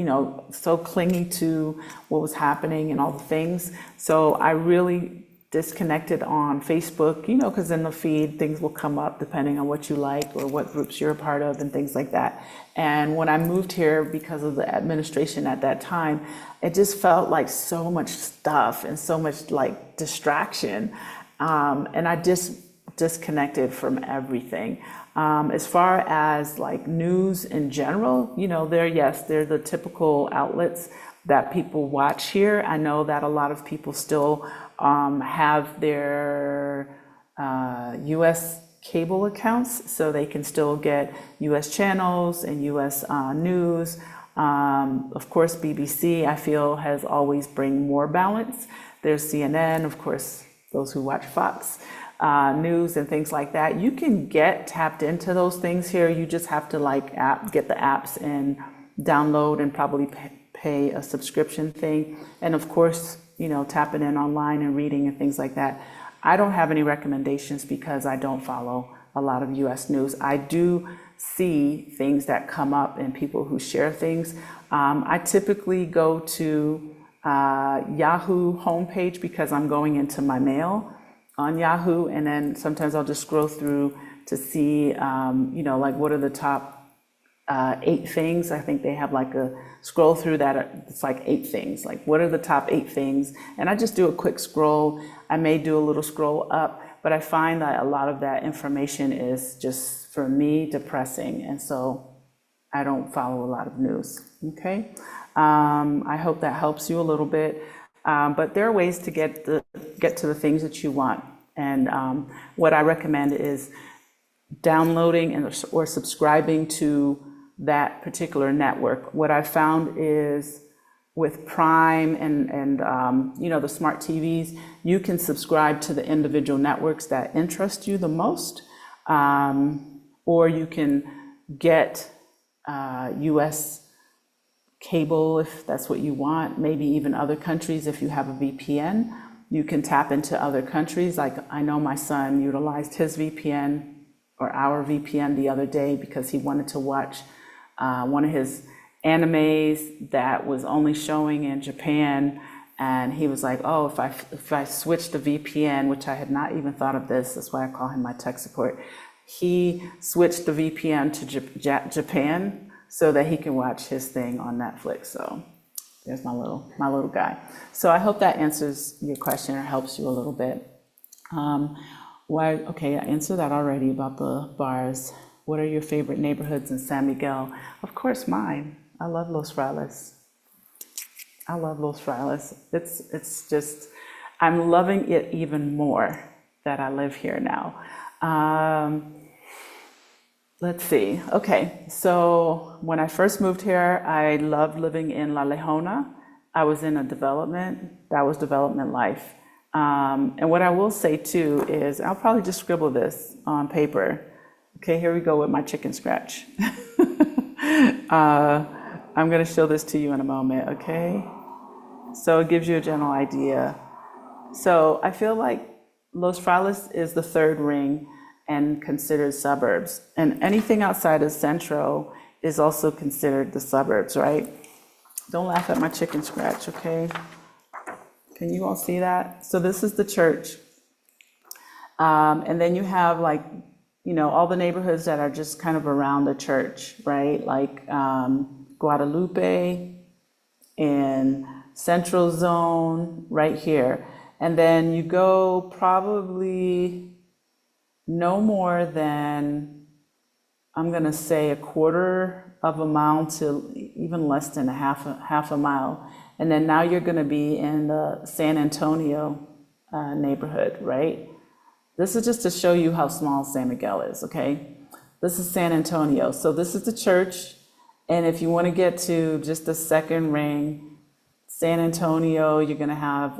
so clingy to what was happening and all the things. So I really disconnected on Facebook, because in the feed, things will come up depending on what you like or what groups you're a part of and things like that. And when I moved here, because of the administration at that time, it just felt like so much stuff and so much like distraction. And I just disconnected from everything. As far as like news in general, they're the typical outlets that people watch here. I know that a lot of people still have their US cable accounts, so they can still get US channels and US news. Of course, BBC, I feel, has always bring more balance. There's CNN, of course, those who watch Fox News and things like that. You can get tapped into those things here. You just have to get the apps and download and probably pay a subscription thing. And of course, tapping in online and reading and things like that. I don't have any recommendations because I don't follow a lot of US news. I do see things that come up and people who share things. I typically go to Yahoo homepage because I'm going into my mail on Yahoo, and then sometimes I'll just scroll through to see, like what are the top 8 things. I think they have like a scroll through that. It's like 8 things. Like, what are the top 8 things? And I just do a quick scroll. I may do a little scroll up, but I find that a lot of that information is just, for me, depressing. And so I don't follow a lot of news. Okay. I hope that helps you a little bit. But there are ways to get to the things that you want. And what I recommend is downloading or subscribing to that particular network. What I found is with Prime and the smart TVs, you can subscribe to the individual networks that interest you the most, or you can get US cable if that's what you want, maybe even other countries. If you have a VPN, you can tap into other countries. Like, I know my son utilized his VPN or our VPN the other day because he wanted to watch one of his animes that was only showing in Japan. And he was like, oh, if I switch the VPN, which I had not even thought of this, that's why I call him my tech support. He switched the VPN to Japan so that he can watch his thing on Netflix. So there's my little guy. So I hope that answers your question or helps you a little bit. Okay, I answered that already about the bars. What are your favorite neighborhoods in San Miguel? Of course, mine. I love Los Frailes. I love Los Frailes. It's just, I'm loving it even more that I live here now. Let's see. Okay, so when I first moved here, I loved living in La Lejona. I was in a development. That was development life. And what I will say too is, I'll probably just scribble this on paper. Okay, here we go with my chicken scratch. I'm going to show this to you in a moment, okay? So it gives you a general idea. So I feel like Los Frailes is the 3rd ring and considered suburbs. And anything outside of Centro is also considered the suburbs, right? Don't laugh at my chicken scratch, okay? Can you all see that? So this is the church. And then you have all the neighborhoods that are just kind of around the church, right? Like Guadalupe and Central Zone right here. And then you go probably no more than, I'm gonna say, a quarter of a mile to even less than half a mile. And then now you're gonna be in the San Antonio neighborhood, right? This is just to show you how small San Miguel is, okay? This is San Antonio. So this is the church. And if you wanna get to just the 2nd ring, San Antonio, you're gonna have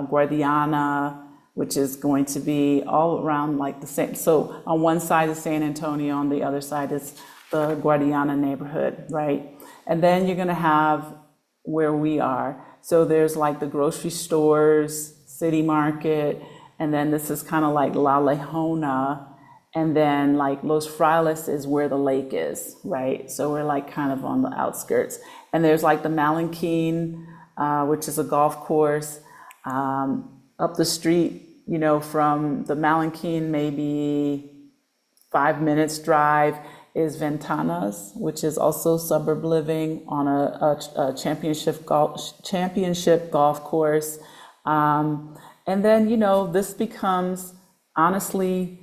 Guadiana, which is going to be all around like the same. So on one side is San Antonio, on the other side is the Guadiana neighborhood, right? And then you're gonna have where we are. So there's like the grocery stores, city market, and then this is kind of like La Lejona, and then like Los Frailes is where the lake is, right? So we're like kind of on the outskirts. And there's like the Malinquin, which is a golf course. Up the street, from the Malinquin, maybe 5 minutes drive, is Ventanas, which is also suburb living on a championship golf course. And then, this becomes honestly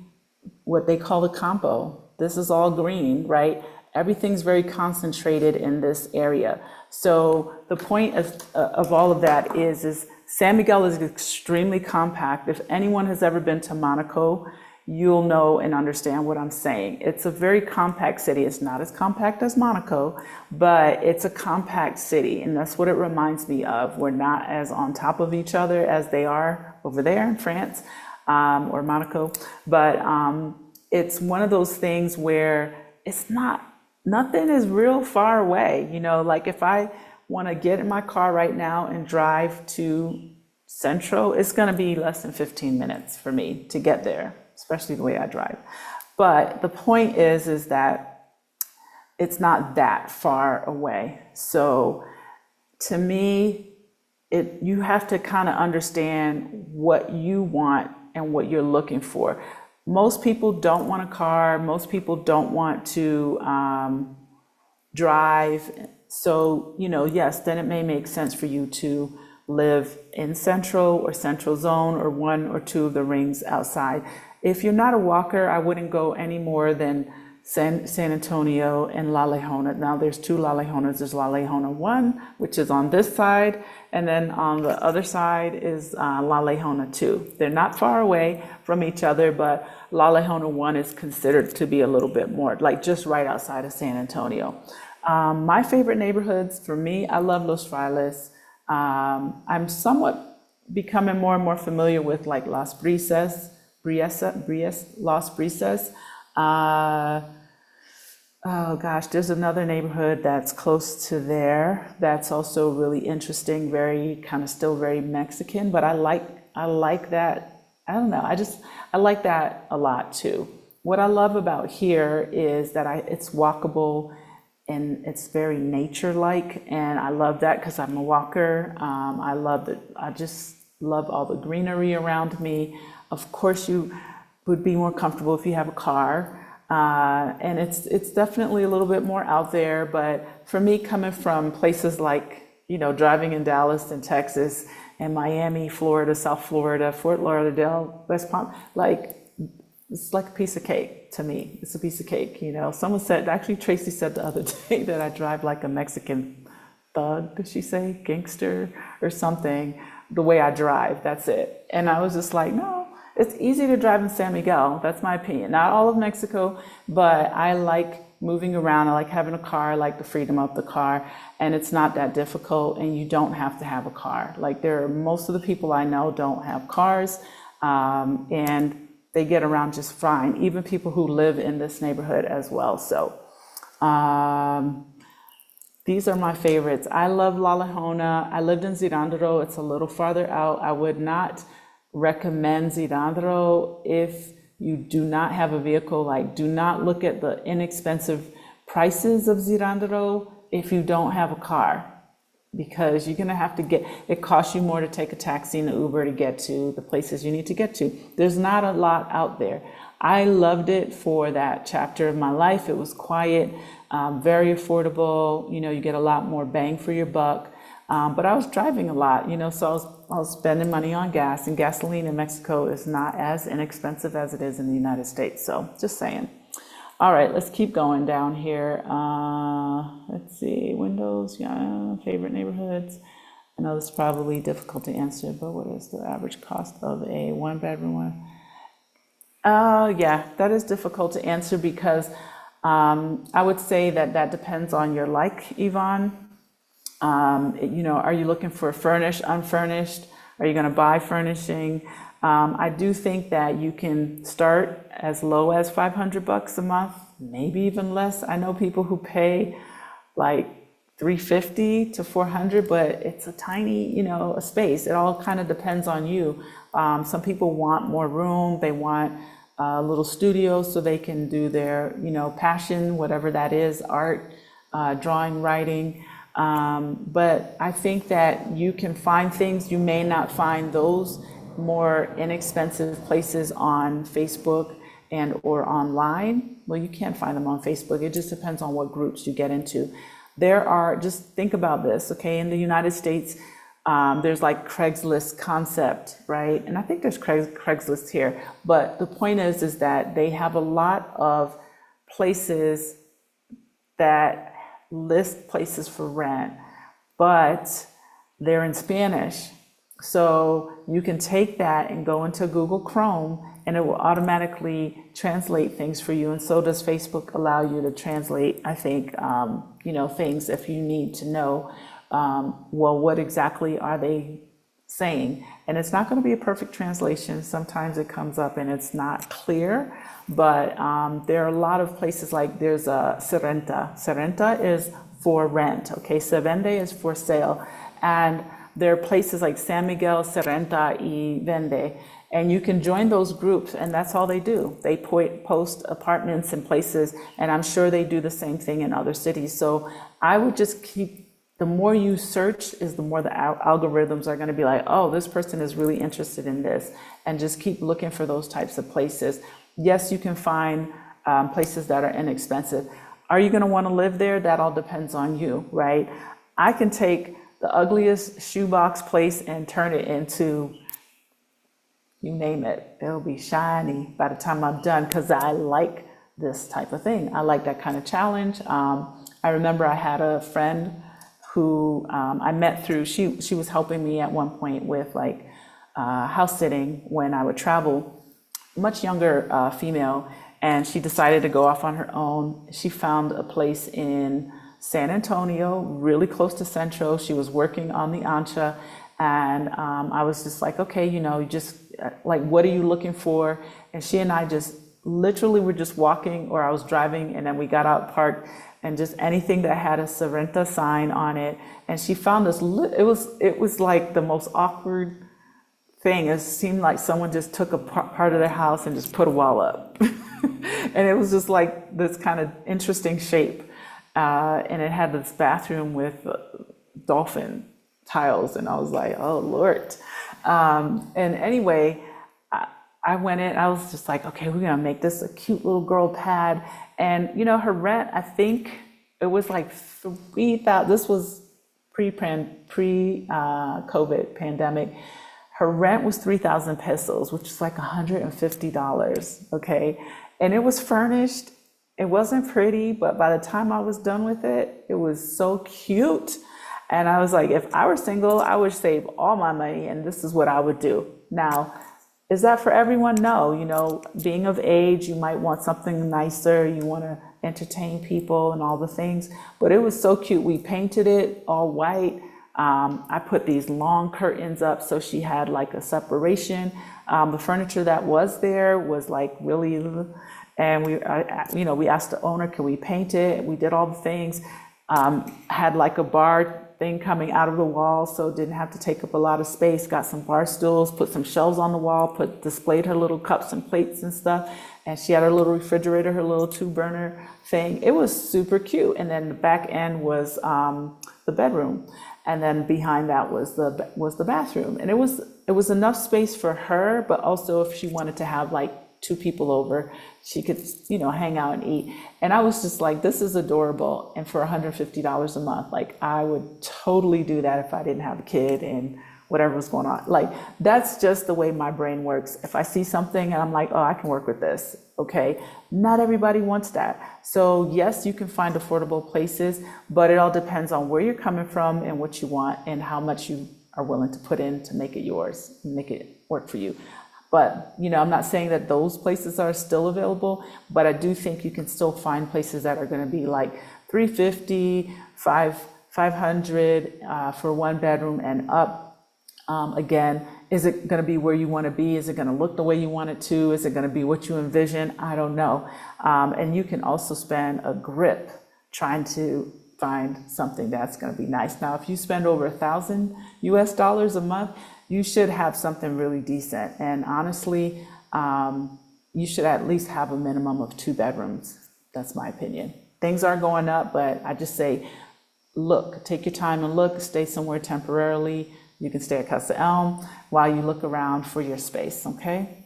what they call the campo. This is all green, right? Everything's very concentrated in this area. So the point of all of that is San Miguel is extremely compact. If anyone has ever been to Monaco, you'll know and understand what I'm saying. It's a very compact city. It's not as compact as Monaco, but it's a compact city, and that's what it reminds me of. We're not as on top of each other as they are over there in France or Monaco, but it's one of those things where nothing is real far away. Like if I want to get in my car right now and drive to Centro, it's going to be less than 15 minutes for me to get there, especially the way I drive. But the point is that it's not that far away. So to me, you have to kind of understand what you want and what you're looking for. most people don't want a car. Most people don't want to drive. So, yes, then it may make sense for you to live in central or central zone or one or two of the rings outside. If you're not a walker, I wouldn't go any more than San Antonio and La Leona. Now there's two La Leonas. There's La Leona 1, which is on this side, and then on the other side is La Leona 2. They're not far away from each other, but La Leona 1 is considered to be a little bit more, like just right outside of San Antonio. My favorite neighborhoods, for me, I love Los Frailes. I'm somewhat becoming more and more familiar with like Las Brisas, Las Brisas. Oh gosh, there's another neighborhood that's close to there that's also really interesting, very kind of still very Mexican, but I like that. I don't know, I like that a lot too. What I love about here is that it's walkable and it's very nature-like, and I love that because I'm a walker. I just love all the greenery around me. Of course, you would be more comfortable if you have a car. And it's definitely a little bit more out there, but for me, coming from places like, driving in Dallas and Texas and Miami, Florida, South Florida, Fort Lauderdale, West Palm, it's like a piece of cake to me. It's a piece of cake, Someone said, actually Tracy said the other day that I drive like a Mexican thug, did she say, gangster or something, the way I drive, that's it. And I was just like, no. It's easy to drive in San Miguel, that's my opinion. Not all of Mexico, but I like moving around. I like having a car, I like the freedom of the car, and it's not that difficult, and you don't have to have a car. Like most of the people I know don't have cars, and they get around just fine, even people who live in this neighborhood as well. So these are my favorites. I love La Leona. I lived in Zirandaro. It's a little farther out. I would not recommend Zirandaro if you do not have a vehicle. Like, do not look at the inexpensive prices of Zirandaro if you don't have a car, because you're gonna have to it costs you more to take a taxi and an Uber to get to the places you need to get to. There's not a lot out there. I loved it for that chapter of my life. It was quiet, very affordable. You get a lot more bang for your buck. But I was driving a lot, so I was spending money on gas, and gasoline in Mexico is not as inexpensive as it is in the United States. So just saying. All right, let's keep going down here. Let's see, windows, yeah, favorite neighborhoods. I know this is probably difficult to answer, but what is the average cost of a one-bedroom one? Yeah, that is difficult to answer because I would say that depends on your Yvonne. Are you looking for furnished, unfurnished? Are you going to buy furnishing? I do think that you can start as low as $500 a month, maybe even less. I know people who pay like $350 to $400, but it's a tiny, a space. It all kind of depends on you. Some people want more room. They want a little studio so they can do their, passion, whatever that is, art, drawing, writing. But I think that you can find things. You may not find those more inexpensive places on Facebook and or online. Well, you can't find them on Facebook. It just depends on what groups you get into. Just think about this, okay? In the United States, there's like Craigslist concept, right? And I think there's Craigslist here. But the point is that they have a lot of places that list places for rent, but they're in Spanish. So you can take that and go into Google Chrome and it will automatically translate things for you. And so does Facebook allow you to translate, I think, things if you need to know, what exactly are they saying? And it's not going to be a perfect translation. Sometimes it comes up and it's not clear, but there are a lot of places like there's a Serrenta. Serrenta is for rent, okay? Se vende is for sale. And there are places like San Miguel, Serrenta y Vende, and you can join those groups, and that's all they do. They post apartments in places, and I'm sure they do the same thing in other cities. So I would just the more you search is the more the algorithms are gonna be like, oh, this person is really interested in this, and just keep looking for those types of places. Yes, you can find places that are inexpensive. Are you going to want to live there? That all depends on you, right? I can take the ugliest shoebox place and turn it into, you name it, it'll be shiny by the time I'm done, because I like this type of thing. I like that kind of challenge. I remember I had a friend who I met through, she was helping me at one point with like house sitting when I would travel, much younger female, and she decided to go off on her own. She found a place in San Antonio, really close to Central. She was working on the Ancha, and I was just like, okay, you know, you just like, what are you looking for? And she and I just literally were just walking, or I was driving, and then we got out parked, and just anything that had a Sorrento sign on it. And she found this, it was like the most awkward thing. It seemed like someone just took a part of their house and just put a wall up. And it was just like this kind of interesting shape. And it had this bathroom with dolphin tiles. And I was like, oh, Lord. And anyway, I went in, I was just like, okay, we're gonna make this a cute little girl pad. And you know, her rent, I think it was like 3,000, this was pre-COVID pandemic. Her rent was 3,000 pesos, which is like $150, okay? And it was furnished. It wasn't pretty, but by the time I was done with it, it was so cute. And I was like, if I were single, I would save all my money, and this is what I would do. Now, is that for everyone? No. You know, being of age, you might want something nicer. You want to entertain people and all the things. But it was so cute. We painted it all white. I put these long curtains up so she had like a separation. The furniture that was there was like really, and we asked the owner, can we paint it? We did all the things. Had like a bar thing coming out of the wall, so didn't have to take up a lot of space. Got some bar stools, put some shelves on the wall, displayed her little cups and plates and stuff. And she had her little refrigerator, her little 2-burner thing. It was super cute. And then the back end was the bedroom. And then behind that was the bathroom. And it was enough space for her, but also if she wanted to have like 2 people over, she could, you know, hang out and eat. And I was just like, this is adorable. And for $150 a month, like I would totally do that if I didn't have a kid and whatever was going on. Like, that's just the way my brain works. If I see something and I'm like, oh, I can work with this, okay? Not everybody wants that. So yes, you can find affordable places, but it all depends on where you're coming from and what you want and how much you are willing to put in to make it yours, make it work for you. But, you know, I'm not saying that those places are still available, but I do think you can still find places that are going to be like $350, $500 for 1 bedroom and up. Again, is it going to be where you want to be? Is it going to look the way you want it to? Is it going to be what you envision? I don't know. And you can also spend a grip trying to find something that's going to be nice. Now, if you spend over $1,000 US a month, you should have something really decent. And honestly, you should at least have a minimum of 2 bedrooms. That's my opinion. Things are going up, but I just say, look, take your time and look, stay somewhere temporarily. You can stay at Casa Elm while you look around for your space, okay?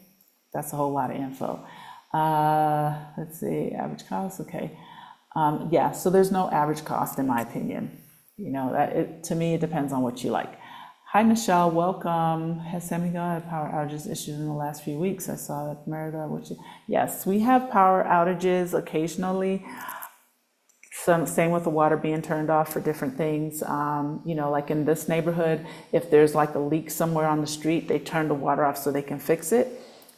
That's a whole lot of info. Let's see, average cost, okay. Yeah, so there's no average cost in my opinion. You know, to me, it depends on what you like. Hi, Michelle, welcome. Has San Miguel had power outages issues in the last few weeks? I saw that Merida, yes, we have power outages occasionally. Same with the water being turned off for different things. You know, like in this neighborhood, if there's like a leak somewhere on the street, they turn the water off so they can fix it.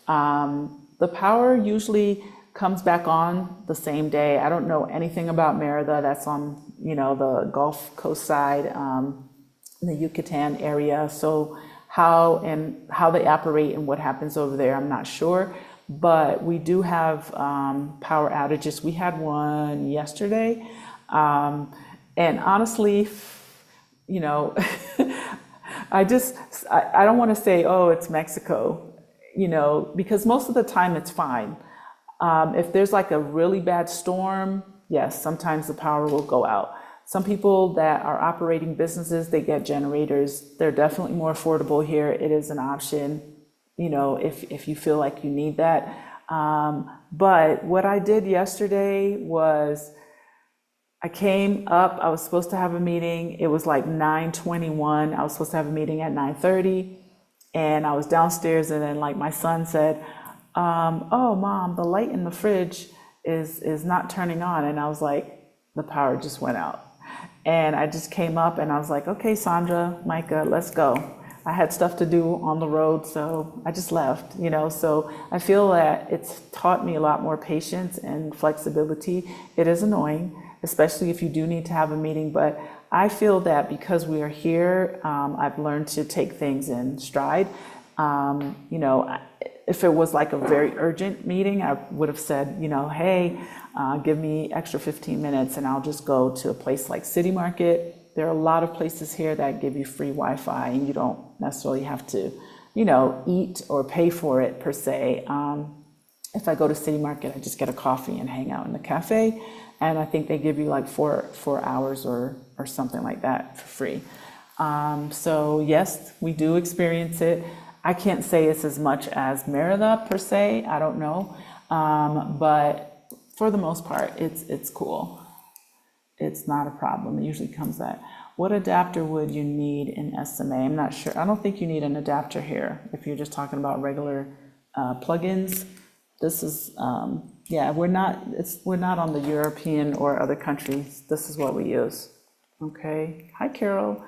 The power usually comes back on the same day. I don't know anything about Merida. That's on, you know, the Gulf Coast side, in the Yucatan area. So how they operate and what happens over there, I'm not sure. But we do have power outages. We had one yesterday. And honestly, you know, I don't want to say, oh, it's Mexico, you know, because most of the time it's fine. If there's like a really bad storm, yes, sometimes the power will go out. Some people that are operating businesses, they get generators. They're definitely more affordable here. It is an option, you know, if you feel like you need that. But what I did yesterday was I came up, I was supposed to have a meeting. It was like 9:21. I was supposed to have a meeting at 9:30. And I was downstairs, and then like my son said, oh, Mom, the light in the fridge is not turning on. And I was like, the power just went out. And I just came up and I was like, okay, Sandra, Micah, let's go. I had stuff to do on the road, so I just left, So I feel that it's taught me a lot more patience and flexibility. It is annoying, especially if you do need to have a meeting, but I feel that because we are here, I've learned to take things in stride. If it was like a very urgent meeting, I would have said, hey, give me extra 15 minutes and I'll just go to a place like City Market. There are a lot of places here that give you free Wi-Fi and you don't necessarily have to, eat or pay for it per se. If I go to City Market, I just get a coffee and hang out in the cafe. And I think they give you like four hours or something like that for free. So yes, we do experience it. I can't say it's as much as Merida per se, I don't know. But for the most part, it's cool. It's not a problem. It usually comes that. What adapter would you need in SMA? I'm not sure. I don't think you need an adapter here. If you're just talking about regular plugins, this is, we're not on the European or other countries. This is what we use. Okay. Hi, Carol.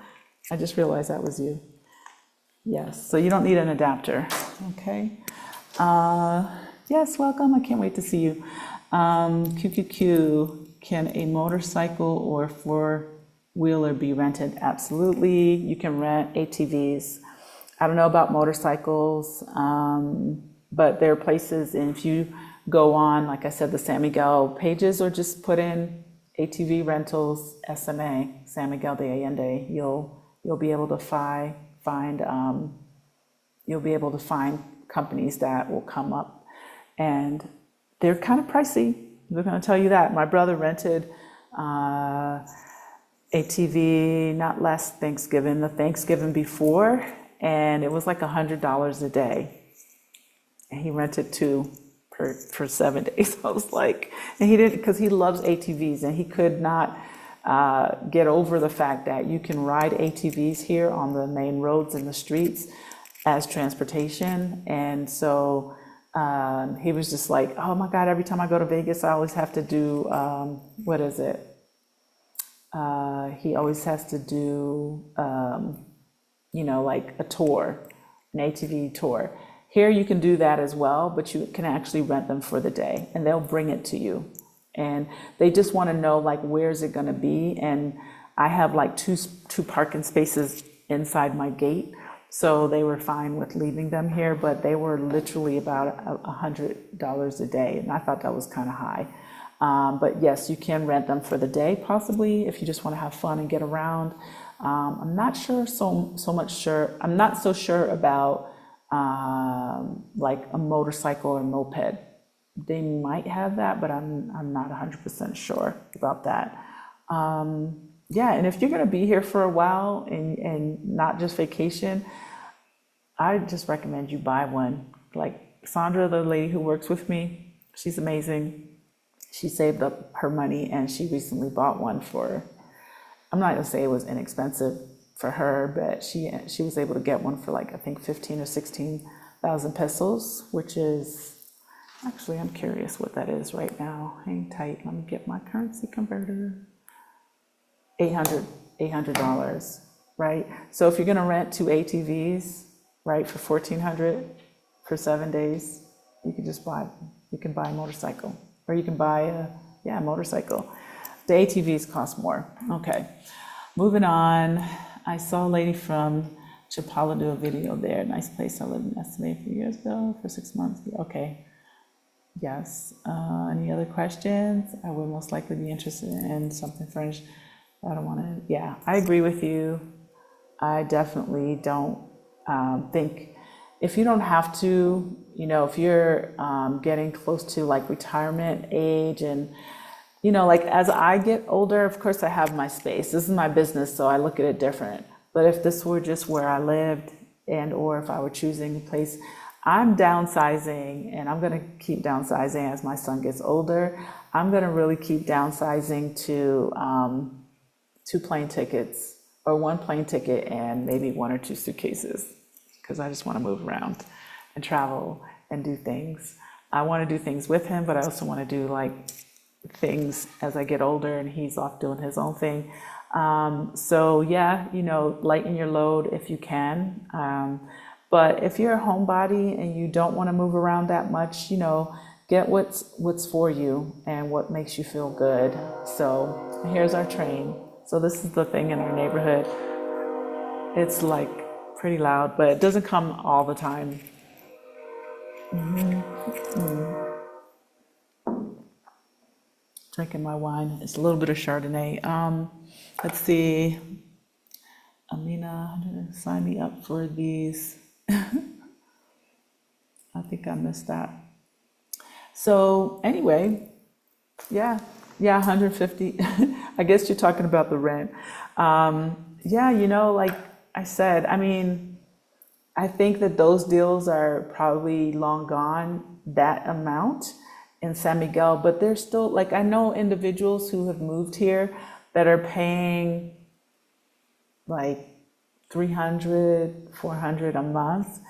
I just realized that was you. Yes. So you don't need an adapter. Okay. Yes, welcome. I can't wait to see you. QQQ. Can a motorcycle or four-wheeler be rented? Absolutely. You can rent ATVs. I don't know about motorcycles, but there are places, and if you go on, like I said, the San Miguel pages, or just put in ATV rentals, SMA, San Miguel de Allende, you'll be able to find companies that will come up, and they're kind of pricey. We're going to tell you that. My brother rented ATV not last Thanksgiving, the Thanksgiving before, and it was like $100 a day. And he rented two for 7 days. I was like, and he didn't, because he loves ATVs, and he could not get over the fact that you can ride ATVs here on the main roads and the streets as transportation. And so he was just like, oh my God, every time I go to Vegas, I always have to do, what is it? He always has to do, like a tour, an ATV tour. Here you can do that as well, but you can actually rent them for the day and they'll bring it to you. And they just want to know like, where's it going to be? And I have like two parking spaces inside my gate. So they were fine with leaving them here, but they were literally about $100 a day. And I thought that was kind of high. But yes, you can rent them for the day, possibly, if you just want to have fun and get around. I'm not sure I'm not so sure about like a motorcycle or moped. They might have that, but I'm not 100% sure about that. Yeah, and if you're going to be here for a while and not just vacation, I just recommend you buy one. Like Sandra, the lady who works with me, she's amazing. She saved up her money and she recently bought one for, I'm not going to say it was inexpensive for her, but she was able to get one for like, I think 15 or 16,000 pesos, which is, actually, I'm curious what that is right now. Hang tight, let me get my currency converter. $800, right? So if you're gonna rent two ATVs, right, for $1,400 for 7 days, you can buy a motorcycle, or you can buy a motorcycle. The ATVs cost more. Okay, moving on. I saw a lady from Chapala do a video there. Nice place. I lived in SMA a few years ago for 6 months. Okay. Yes. Any other questions? I would most likely be interested in something furnished. I don't want to. Yeah, I agree with you. I definitely don't think, if you don't have to, if you're getting close to like retirement age, and like as I get older, of course I have my space. This is my business, so I look at it different. But if this were just where I lived, and or if I were choosing a place, I'm downsizing, and I'm gonna keep downsizing as my son gets older. I'm gonna really keep downsizing to 2 plane tickets, or 1 plane ticket and maybe 1 or 2 suitcases, because I just want to move around and travel and do things. I want to do things with him, but I also want to do like things as I get older and he's off doing his own thing. So yeah, lighten your load if you can. But if you're a homebody and you don't want to move around that much, get what's for you and what makes you feel good. So here's our train. So this is the thing in our neighborhood. It's like pretty loud, but it doesn't come all the time. Drinking my wine. It's a little bit of Chardonnay. Let's see. Amina, sign me up for these. I think I missed that. So anyway, yeah, 150. I guess you're talking about the rent. Yeah, like I said, I mean, I think that those deals are probably long gone, that amount in San Miguel, but there's still, like, I know individuals who have moved here that are paying like 300, 400 a month.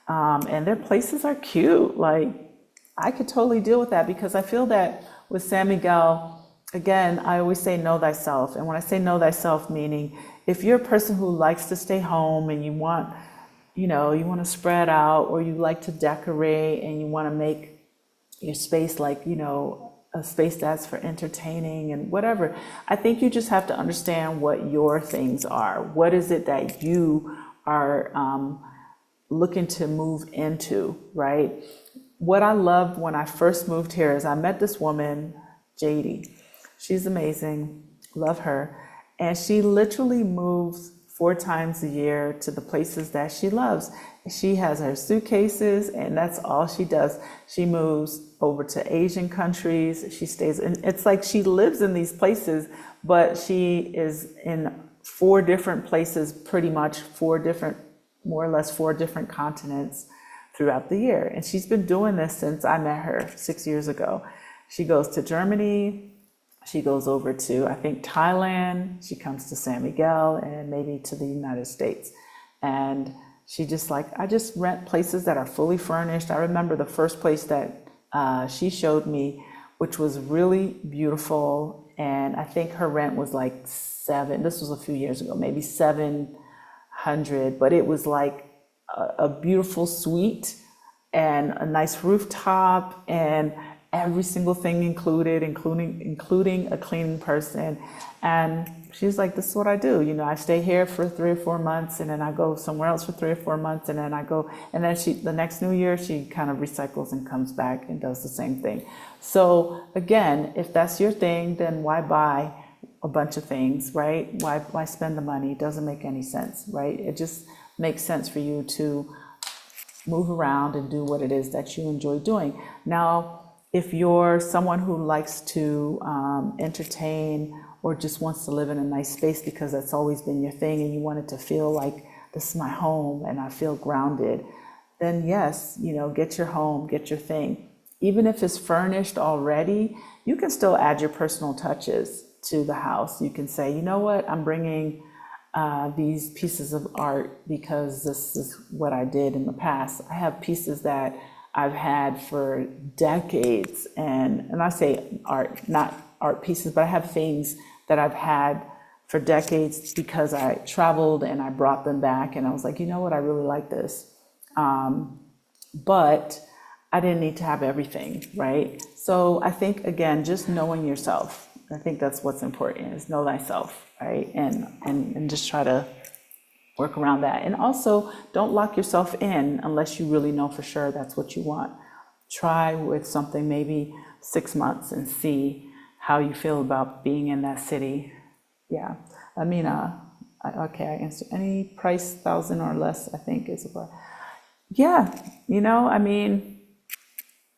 And their places are cute. Like, I could totally deal with that, because I feel that with San Miguel, again, I always say know thyself. And when I say know thyself, meaning if you're a person who likes to stay home and you want to spread out, or you like to decorate and you want to make your space like, a space that's for entertaining and whatever. I think you just have to understand what your things are. What is it that you are looking to move into, right? What I loved when I first moved here is I met this woman, JD. She's amazing, love her. And she literally moves 4 times a year to the places that she loves. She has her suitcases, and that's all she does. She moves over to Asian countries. She stays in, it's like she lives in these places, but she is in 4 different places, pretty much more or less 4 different continents throughout the year. And she's been doing this since I met her 6 years ago. She goes to Germany, she goes over to, I think, Thailand, she comes to San Miguel, and maybe to the United States. And she just I just rent places that are fully furnished. I remember the first place that she showed me, which was really beautiful. And I think her rent was like this was a few years ago, maybe 700, but it was like a beautiful suite and a nice rooftop and every single thing included, including a cleaning person. And she's like, this is what I do. I stay here for 3 or 4 months, and then I go somewhere else for 3 or 4 months, and then I go, and then the next New Year, she kind of recycles and comes back and does the same thing. So again, if that's your thing, then why buy a bunch of things, right? Why spend the money? It doesn't make any sense, right? It just makes sense for you to move around and do what it is that you enjoy doing. Now, if you're someone who likes to entertain, or just wants to live in a nice space because that's always been your thing, and you want it to feel like this is my home and I feel grounded, then yes, get your home, get your thing. Even if it's furnished already, you can still add your personal touches to the house. You can say, you know what, I'm bringing these pieces of art because this is what I did in the past. I have pieces that I've had for decades, and I say art, not art pieces, but I have things that I've had for decades because I traveled and I brought them back, and I was like, you know what, I really like this. But I didn't need to have everything, right? So I think, again, just knowing yourself, I think that's what's important, is know thyself, right? And just try to work around that. And also, don't lock yourself in unless you really know for sure that's what you want. Try with something maybe 6 months and see how you feel about being in that city. Yeah, I mean, okay, I answered. Any price 1,000 or less, I think is what. Yeah, I mean,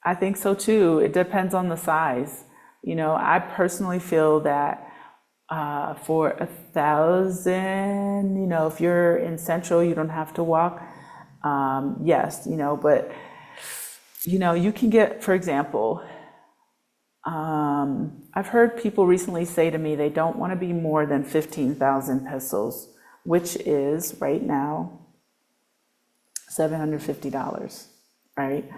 I think so too. It depends on the size. I personally feel that for 1,000, if you're in Central, you don't have to walk. Yes, but You can get, for example, I've heard people recently say to me they don't want to be more than 15,000 pesos, which is right now $750, right?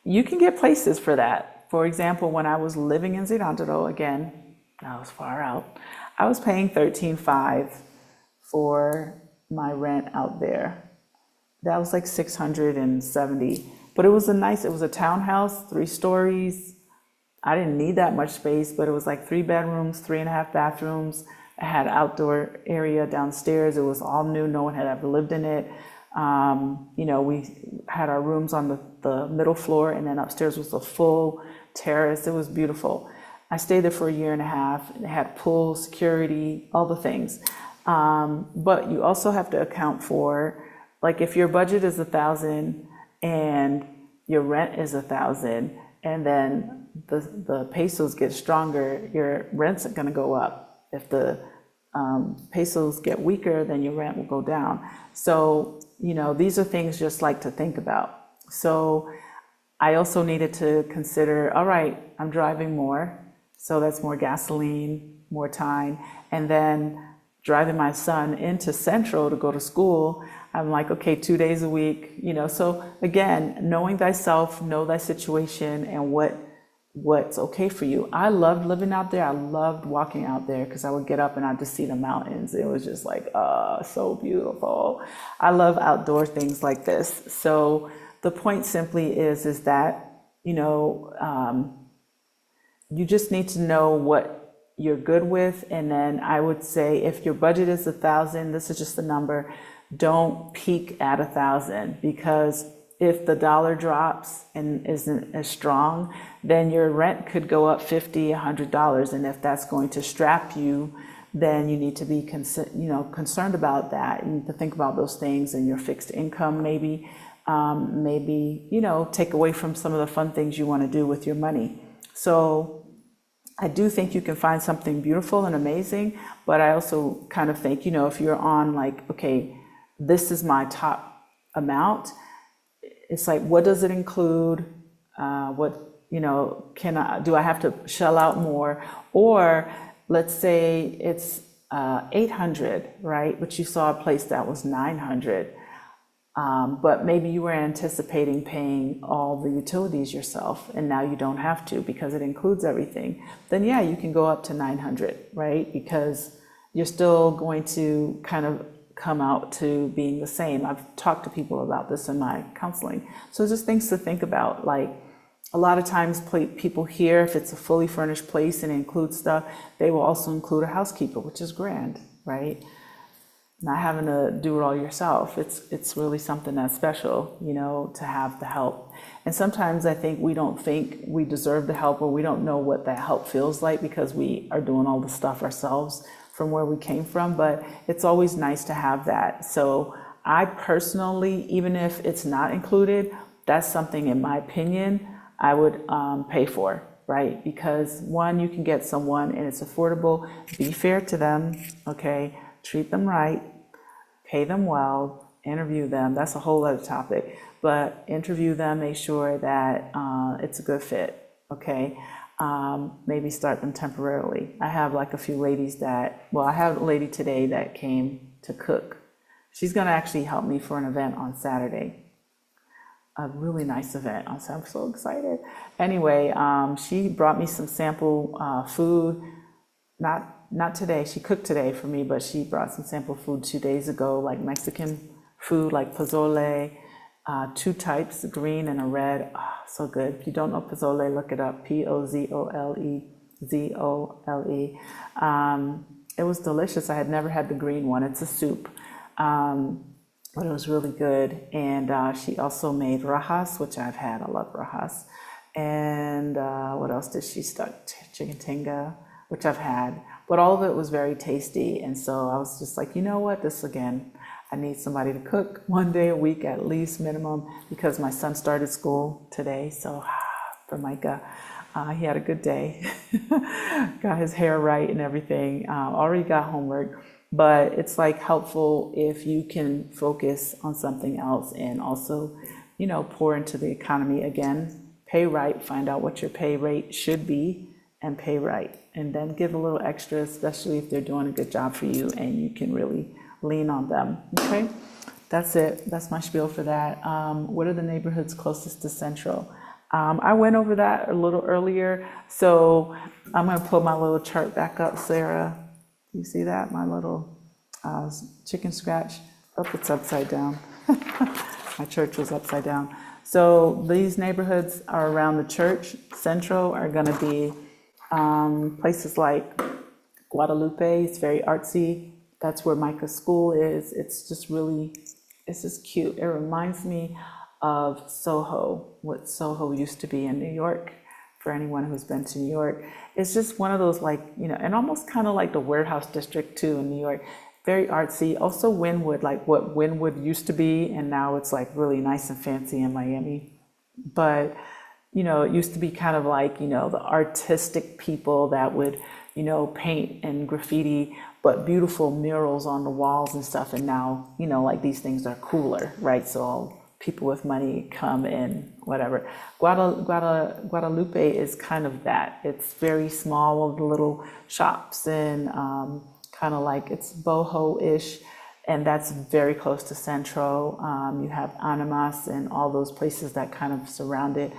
You can get places for that. For example, when I was living in Zirandaro, again, I was far out, I was paying 13.5 for my rent out there. That was like 670, but it was a townhouse, 3 stories. I didn't need that much space, but it was like 3 bedrooms, 3.5 bathrooms. I had outdoor area downstairs. It was all new. No one had ever lived in it. We had our rooms on the middle floor, and then upstairs was a full terrace. It was beautiful. I stayed there for a year and a half. It had pool, security, all the things. But you also have to account for, like, if your budget is 1,000 and your rent is 1,000, and then the pesos get stronger, your rent's going to go up. If the pesos get weaker, then your rent will go down. So, these are things just like to think about. So I also needed to consider, all right, I'm driving more, so that's more gasoline, more time, and then driving my son into Central to go to school, I'm like, okay, 2 days a week, So again, knowing thyself, know thy situation, and what's okay for you. I loved living out there. I loved walking out there because I would get up and I'd just see the mountains. It was just like, so beautiful. I love outdoor things like this. So the point simply is that, you just need to know what you're good with. And then I would say if your budget is 1,000, this is just the number, don't peak at 1,000, because if the dollar drops and isn't as strong, then your rent could go up $50, $100. And if that's going to strap you, then you need to be concerned about that. You need to think about those things and your fixed income, maybe take away from some of the fun things you want to do with your money. So I do think you can find something beautiful and amazing, but I also kind of think, if you're on like, okay, this is my top amount, it's like, what does it include? Do I have to shell out more? Or let's say it's 800, right? But you saw a place that was 900. But maybe you were anticipating paying all the utilities yourself, and now you don't have to because it includes everything. Then yeah, you can go up to 900, right? Because you're still going to kind of come out to being the same. I've talked to people about this in my counseling. So just things to think about. Like, a lot of times people here, if it's a fully furnished place and it includes stuff, they will also include a housekeeper, which is grand, right? Not having to do it all yourself. It's really something that's special, to have the help. And sometimes I think we don't think we deserve the help, or we don't know what that help feels like because we are doing all the stuff ourselves from where we came from, but it's always nice to have that. So I personally, even if it's not included, that's something, in my opinion, I would pay for, right? Because one, you can get someone and it's affordable. Be fair to them, okay? Treat them right, pay them well, interview them. That's a whole other topic, but interview them, make sure that it's a good fit, okay? Maybe start them temporarily. I have like a few ladies I have a lady today that came to cook. She's gonna actually help me for an event on Saturday. A really nice event. I'm so excited. Anyway, she brought me some sample food. Not today, she cooked today for me, but she brought some sample food 2 days ago, like Mexican food, like pozole, 2 types, a green and a red. Oh, so good. If you don't know pozole, look it up, Pozole, Zole. It was delicious. I had never had the green one. It's a soup, but it was really good. And she also made rajas, which I've had. I love rajas. And what else did she start? Chicken tinga, which I've had. But all of it was very tasty. And so I was just like, you know what, I need somebody to cook 1 day a week at least, minimum, because my son started school today. So for Micah, he had a good day. Got his hair right and everything. Already got homework. But it's like helpful if you can focus on something else and also, pour into the economy again. pay right, find out what your pay rate should be, and pay right. And then give a little extra, especially if they're doing a good job for you and you can really lean on them. Okay, that's it. That's my spiel for that. What are the neighborhoods closest to Central? I went over that a little earlier, so I'm going to pull my little chart back up, Sarah. You see that? My little chicken scratch? Oh, it's upside down. My church was upside down. So these neighborhoods are around the church. Central are going to be places like Guadalupe. It's very artsy. That's where Micah's school is. It's just cute. It reminds me of Soho, what Soho used to be in New York. For anyone who's been to New York, it's just one of those, like, and almost kind of like the warehouse district too in New York. Very artsy. Also Wynwood, like what Wynwood used to be, and now it's like really nice and fancy in Miami. But it used to be kind of like, the artistic people that would, paint and graffiti, but beautiful murals on the walls and stuff. And now, like these things are cooler, right? So people with money come in, whatever. Guadalupe is kind of that. It's very small, with little shops and kind of like it's boho-ish. And that's very close to Centro. You have Animas and all those places that kind of surround it.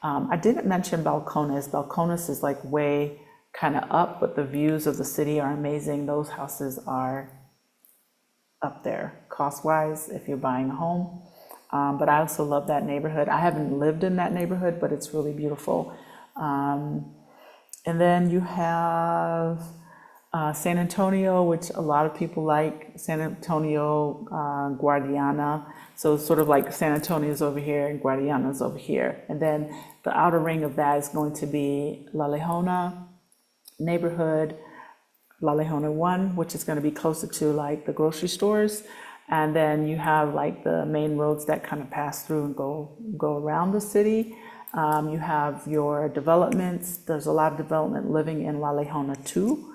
I didn't mention Balcones. Balcones is like way kind of up, but the views of the city are amazing. Those houses are up there cost-wise if you're buying a home. But I also love that neighborhood. I haven't lived in that neighborhood, but it's really beautiful. And then you have San Antonio, which a lot of people like. San Antonio, Guardiana. So it's sort of like San Antonio's over here and Guardiana's over here. And then the outer ring of that is going to be La Lejona neighborhood, La Lejona 1, which is going to be closer to like the grocery stores. And then you have like the main roads that kind of pass through and go around the city. You have your developments. There's a lot of development living in La Lejona too.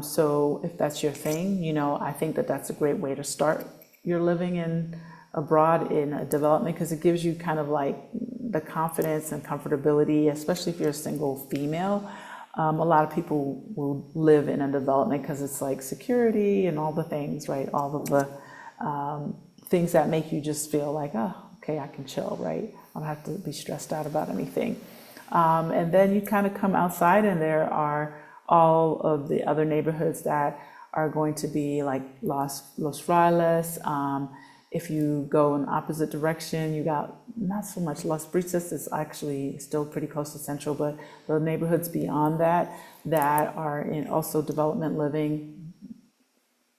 So if that's your thing, I think that that's a great way to start your living in abroad in a development, because it gives you kind of like the confidence and comfortability, especially if you're a single female. A lot of people will live in a development because it's like security and all the things, right? All of the things that make you just feel like, oh, okay, I can chill, right? I don't have to be stressed out about anything. And then you kind of come outside and there are all of the other neighborhoods that are going to be like Los Frailes. If you go in opposite direction, you got not so much Las Brisas is actually still pretty close to Central, but the neighborhoods beyond that are in also development living.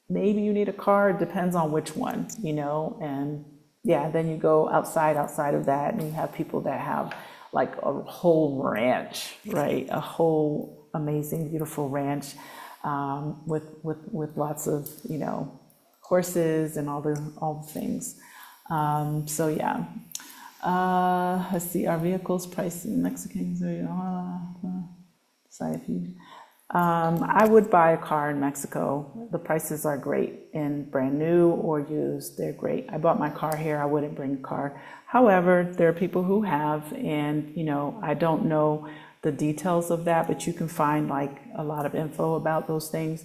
Maybe you need a car, it depends on which one, and yeah, then you go outside of that and you have people that have like a whole ranch, right? A whole amazing, beautiful ranch with lots of, horses and all the things. So yeah. Let's see, our vehicles priced in Mexican. Sorry if you. I would buy a car in Mexico. The prices are great in brand new or used. They're great. I bought my car here. I wouldn't bring a car. However, there are people who have, and I don't know the details of that, but you can find like a lot of info about those things.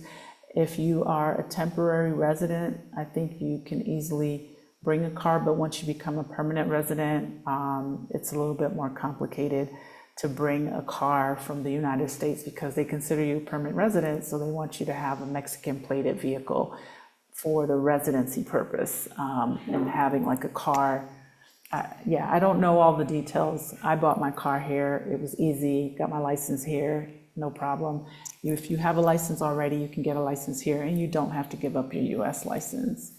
If you are a temporary resident, I think you can easily bring a car, but once you become a permanent resident, it's a little bit more complicated to bring a car from the United States because they consider you a permanent resident, so they want you to have a Mexican plated vehicle for the residency purpose, and having like a car. Yeah, I don't know all the details. I bought my car here. It was easy, got my license here, no problem. If you have a license already, you can get a license here and you don't have to give up your US license.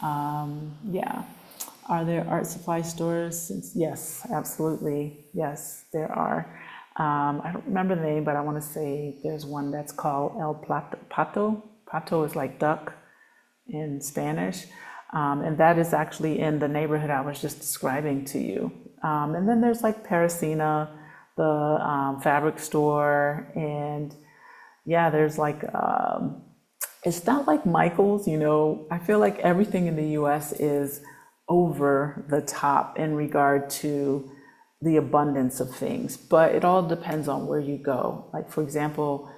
Yeah. Are there art supply stores? Yes, absolutely. Yes, there are. I don't remember the name, but I want to say there's one that's called El Pato. Pato is like duck in Spanish. And that is actually in the neighborhood I was just describing to you. And then there's like Parisina, the fabric store, and yeah, there's like, it's not like Michael's, I feel like everything in the US is over the top in regard to, the abundance of things, but it all depends on where you go. Like, for example,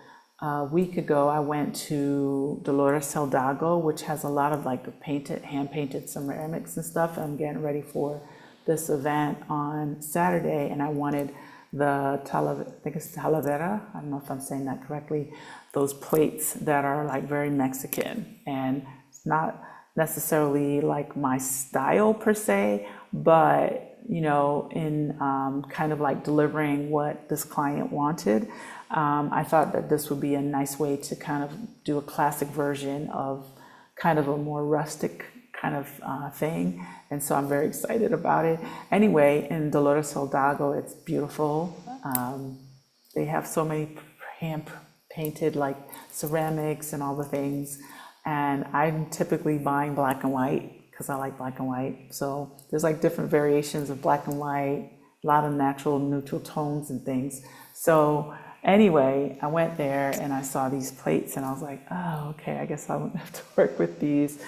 a week ago, I went to Dolores Hidalgo, which has a lot of like hand painted ceramics and stuff. I'm getting ready for this event on Saturday, and I wanted I think it's talavera. I don't know if I'm saying that correctly. Those plates that are like very Mexican, and it's not necessarily like my style per se, but in kind of like delivering what this client wanted, I thought that this would be a nice way to kind of do a classic version of kind of a more rustic kind of thing. And so I'm very excited about it. Anyway, in Dolores Hidalgo, it's beautiful. They have so many hand painted like ceramics and all the things. And I'm typically buying black and white because I like black and white. So there's like different variations of black and white, a lot of natural neutral tones and things. So anyway, I went there and I saw these plates and I was like, oh, okay, I guess I won't have to work with these.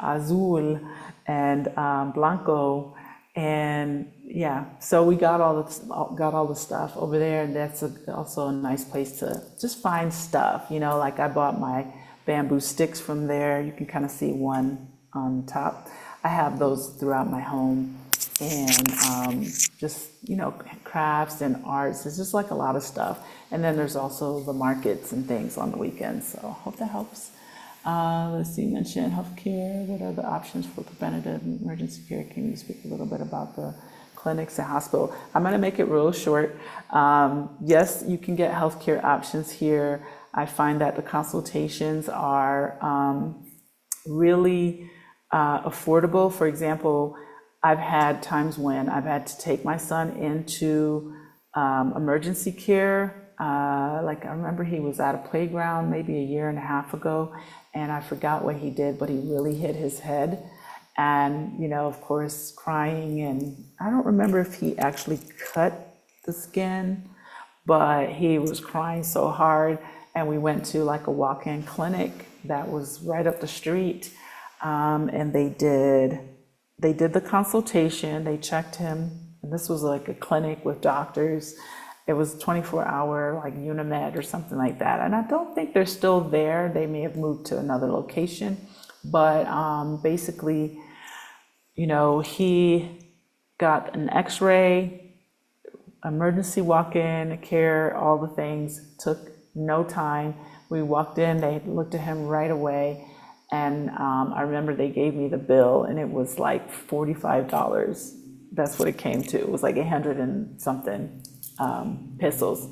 Azul and Blanco. And yeah, so we got all the stuff over there, and that's also a nice place to just find stuff. Like I bought my bamboo sticks from there. You can kind of see one on top. I have those throughout my home, and just crafts and arts. There's just like a lot of stuff. And then there's also the markets and things on the weekends. So I hope that helps. Let's see, you mentioned healthcare. What are the options for preventative emergency care? Can you speak a little bit about the clinics and hospital? I'm going to make it real short. Yes, you can get healthcare options here. I find that the consultations are really affordable. For example, I've had times when I've had to take my son into emergency care. Like I remember he was at a playground maybe a year and a half ago, and I forgot what he did, but he really hit his head. And, of course, crying. And I don't remember if he actually cut the skin, but he was crying so hard. And we went to like a walk-in clinic that was right up the street. And they did the consultation. They checked him. And this was like a clinic with doctors. It was 24-hour like Unimed or something like that. And I don't think they're still there. They may have moved to another location. But basically, he got an x-ray, emergency walk-in care, all the things. Took no time. We walked in, they looked at him right away. And I remember they gave me the bill, and it was like $45. That's what it came to. It was like 800 and something pesos.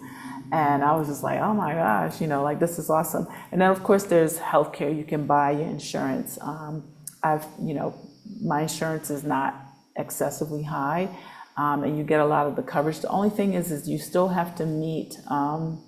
And I was just like, oh my gosh, like this is awesome. And then of course there's healthcare. You can buy your insurance. My insurance is not excessively high, and you get a lot of the coverage. The only thing is you still have to meet like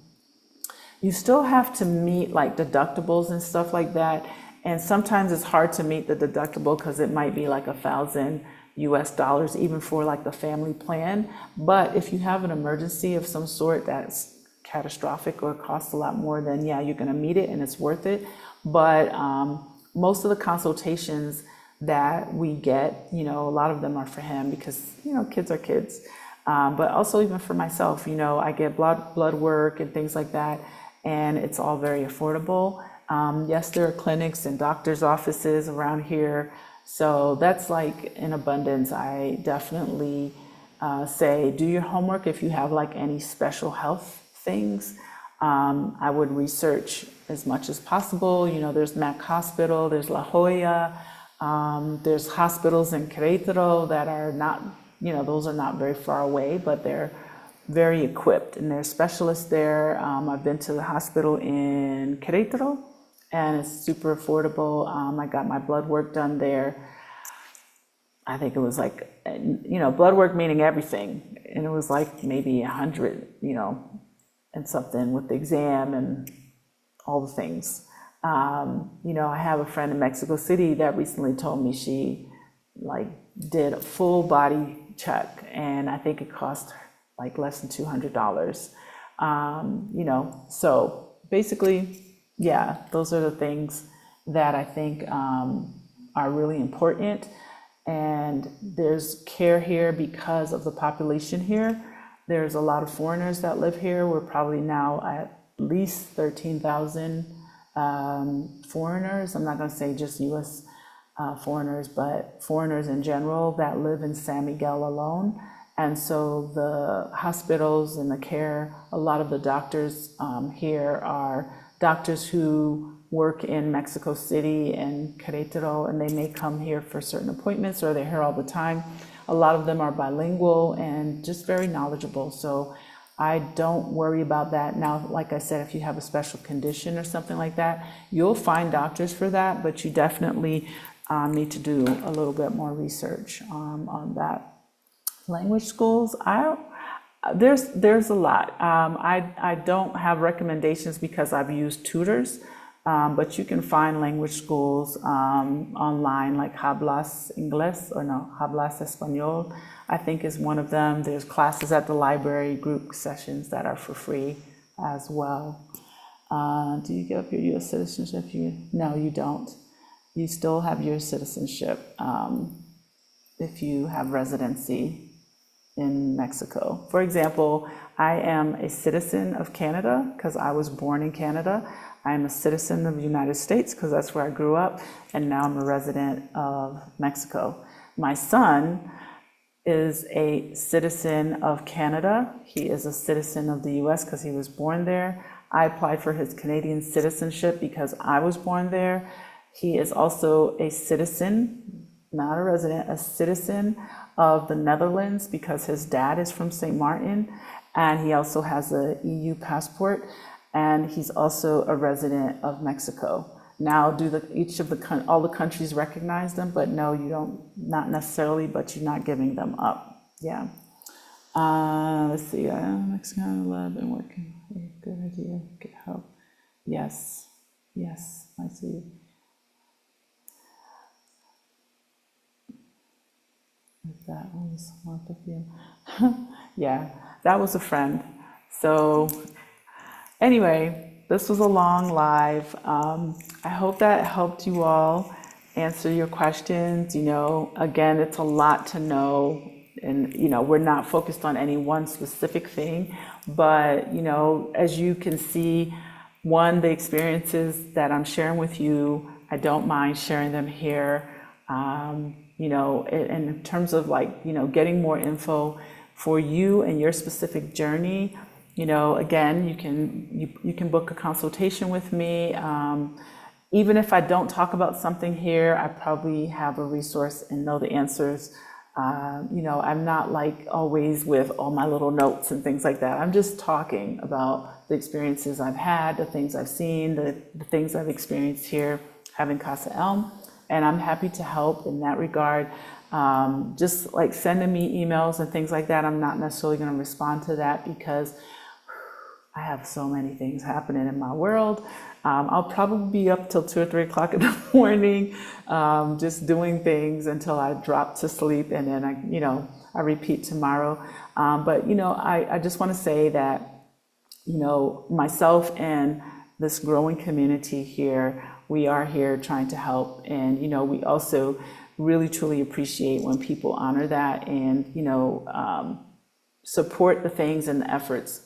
deductibles and stuff like that. And sometimes it's hard to meet the deductible because it might be like $1,000 even for like the family plan. But if you have an emergency of some sort that's catastrophic or costs a lot more, then yeah, you're going to meet it and it's worth it. But most of the consultations that we get, a lot of them are for him because, kids are kids. But also even for myself, I get blood work and things like that, and it's all very affordable. Yes, there are clinics and doctor's offices around here. So that's like in abundance. I definitely say do your homework if you have like any special health things. I would research as much as possible. There's Mac Hospital, there's La Jolla, there's hospitals in Querétaro that are not, those are not very far away, but they're very equipped and they're specialists there. I've been to the hospital in Querétaro, and it's super affordable. I got my blood work done there. I think it was like, blood work meaning everything. And it was like maybe 100, and something with the exam and all the things. I have a friend in Mexico City that recently told me she like did a full body check, and I think it cost like less than $200. So basically, yeah, those are the things that I think are really important. And there's care here because of the population here. There's a lot of foreigners that live here. We're probably now at least 13,000 foreigners. I'm not going to say just US foreigners, but foreigners in general that live in San Miguel alone. And so the hospitals and the care, a lot of the doctors here are doctors who work in Mexico City and Querétaro, and they may come here for certain appointments, or they're here all the time. A lot of them are bilingual and just very knowledgeable. So I don't worry about that. Now, like I said, if you have a special condition or something like that, you'll find doctors for that, but you definitely need to do a little bit more research on that. Language schools, there's a lot. I don't have recommendations because I've used tutors, but you can find language schools online, like Hablas Inglés, or no, Hablas Español, I think is one of them. There's classes at the library, group sessions that are for free as well. Do you give up your U.S. citizenship? No, you don't. You still have your citizenship if you have residency in Mexico. For example, I am a citizen of Canada because I was born in Canada. I am a citizen of the United States because that's where I grew up, and now I'm a resident of Mexico. My son is a citizen of Canada. He is a citizen of the US because he was born there. I applied for his Canadian citizenship because I was born there. He is also a citizen, not a resident, a citizen of the Netherlands because his dad is from St. Martin, and he also has an EU passport, and he's also a resident of Mexico. Now, all the countries recognize them? But no, you don't, not necessarily, but you're not giving them up. Yeah. Let's see. Mexican lab and working. Good idea. Get help. Yes. Yes. I see. That was one of you. Yeah, that was a friend. So anyway, this was a long live. I hope that helped you all answer your questions. Again, it's a lot to know, and we're not focused on any one specific thing, but as you can see, the experiences that I'm sharing with you, I don't mind sharing them here. In terms of getting more info for you and your specific journey, again, you can book a consultation with me. Even if I don't talk about something here, I probably have a resource and know the answers. I'm not always with all my little notes and things like that. I'm just talking about the experiences I've had, the things I've seen, the things I've experienced here having Casa Elm. And I'm happy to help in that regard. Just sending me emails and things like that, I'm not necessarily going to respond to that because I have so many things happening in my world. I'll probably be up till 2 or 3 o'clock in the morning, just doing things until I drop to sleep, and then I repeat tomorrow. But I just want to say that myself and this growing community here, we are here trying to help, and we also really truly appreciate when people honor that and support the things and the efforts.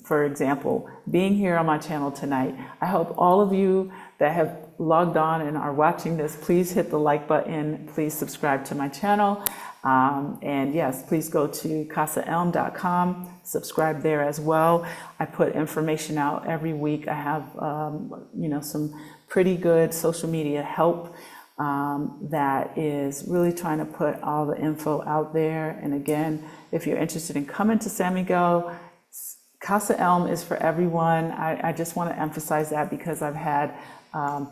For example, being here on my channel tonight, I hope all of you that have logged on and are watching this, please hit the like button, please subscribe to my channel, and yes, please go to casaelm.com, subscribe there as well. I put information out every week. I have some pretty good social media help that is really trying to put all the info out there. And again, if you're interested in coming to San Miguel, Casa Elm is for everyone. I just want to emphasize that because I've had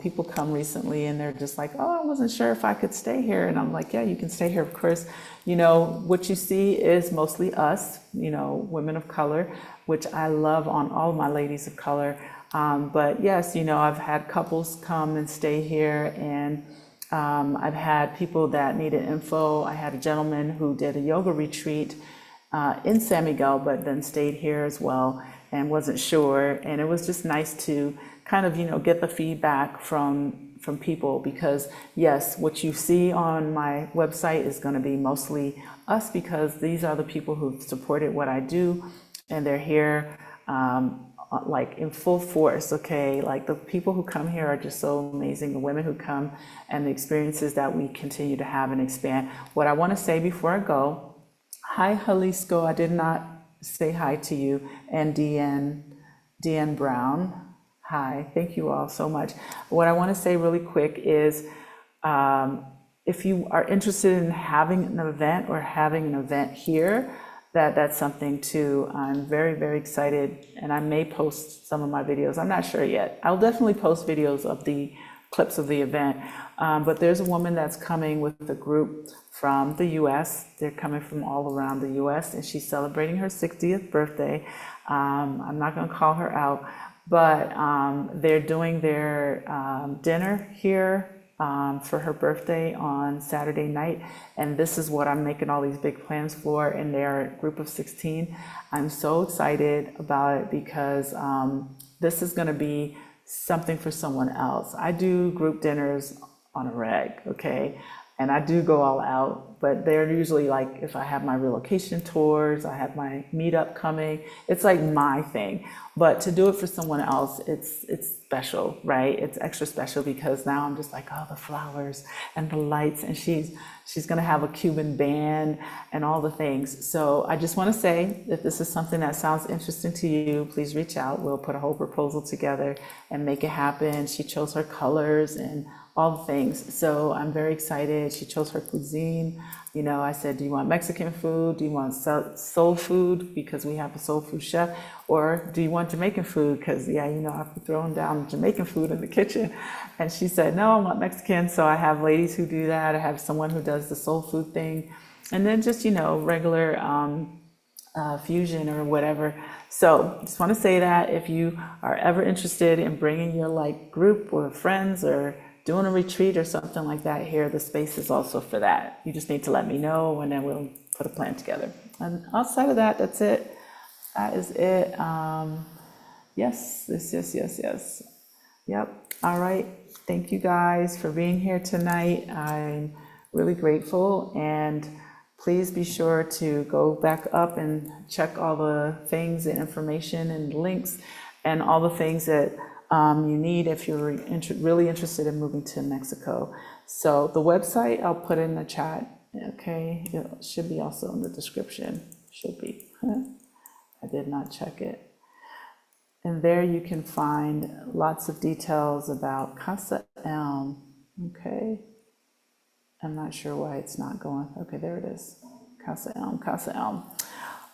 people come recently and they're just like, oh, I wasn't sure if I could stay here. And I'm like, yeah, you can stay here, of course. What you see is mostly us, women of color, which I love on all my ladies of color. But yes, I've had couples come and stay here, and I've had people that needed info. I had a gentleman who did a yoga retreat in San Miguel, but then stayed here as well and wasn't sure. And it was just nice to kind of, get the feedback from from people, because yes, what you see on my website is going to be mostly us, because these are the people who've supported what I do, and they're here like in full force. Okay, like the people who come here are just so amazing, the women who come and the experiences that we continue to have and expand. What I want to say before I go, hi Jalisco, I did not say hi to you, and DN Brown, hi, thank you all so much. What I want to say really quick is, if you are interested in having an event or having an event here, that's something too. I'm very, very excited, and I may post some of my videos. I'm not sure yet. I'll definitely post videos of the clips of the event. But there's a woman that's coming with a group from the US. They're coming from all around the US, and she's celebrating her 60th birthday. I'm not going to call her out, but they're doing their dinner here for her birthday on Saturday night, and this is what I'm making all these big plans for, and they're a group of 16. I'm so excited about it because this is going to be something for someone else. I do group dinners on a reg, okay, and I do go all out, but they're usually like, if I have my relocation tours, I have my meetup coming, it's like my thing. But to do it for someone else, it's special, right? It's extra special because now I'm just like, oh, the flowers and the lights, and she's gonna have a Cuban band and all the things. So I just wanna say, if this is something that sounds interesting to you, please reach out. We'll put a whole proposal together and make it happen. She chose her colors and all the things. So I'm very excited. She chose her cuisine. You know, I said, do you want Mexican food? Do you want soul food? Because we have a soul food chef. Or do you want Jamaican food? Because, yeah, you know, I've been throwing down Jamaican food in the kitchen. And she said, no, I want Mexican. So I have ladies who do that. I have someone who does the soul food thing. And then just, you know, regular fusion or whatever. So just want to say that if you are ever interested in bringing your like group or friends or doing a retreat or something like that here, the space is also for that. You just need to let me know, and then we'll put a plan together. And outside of that, that's it. That is it. Yes. Yep. All right. Thank you guys for being here tonight. I'm really grateful, and please be sure to go back up and check all the things and information and links and all the things that you need if you're really interested in moving to Mexico. So the website, I'll put in the chat, okay? It should be also in the description, should be. I did not check it. And there you can find lots of details about Casa Elm, okay? I'm not sure why it's not going. Okay, there it is. Casa Elm, Casa Elm.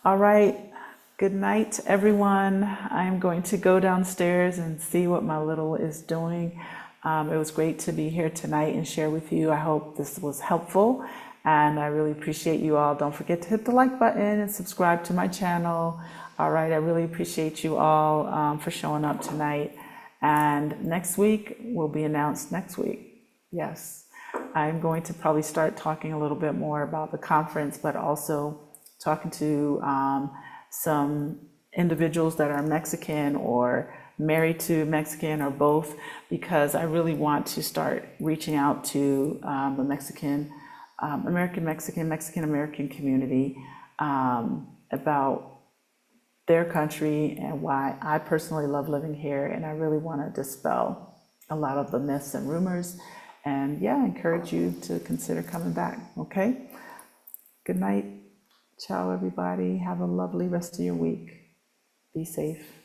All right. Good night, everyone. I'm going to go downstairs and see what my little is doing. It was great to be here tonight and share with you. I hope this was helpful, and I really appreciate you all. Don't forget to hit the like button and subscribe to my channel. All right, I really appreciate you all for showing up tonight. And next week will be announced next week. Yes, I'm going to probably start talking a little bit more about the conference, but also talking to some individuals that are Mexican or married to Mexican or both, because I really want to start reaching out to the Mexican American community about their country and why I personally love living here. And I really want to dispel a lot of the myths and rumors. And yeah, I encourage you to consider coming back. Okay. Good night. Ciao, everybody. Have a lovely rest of your week. Be safe.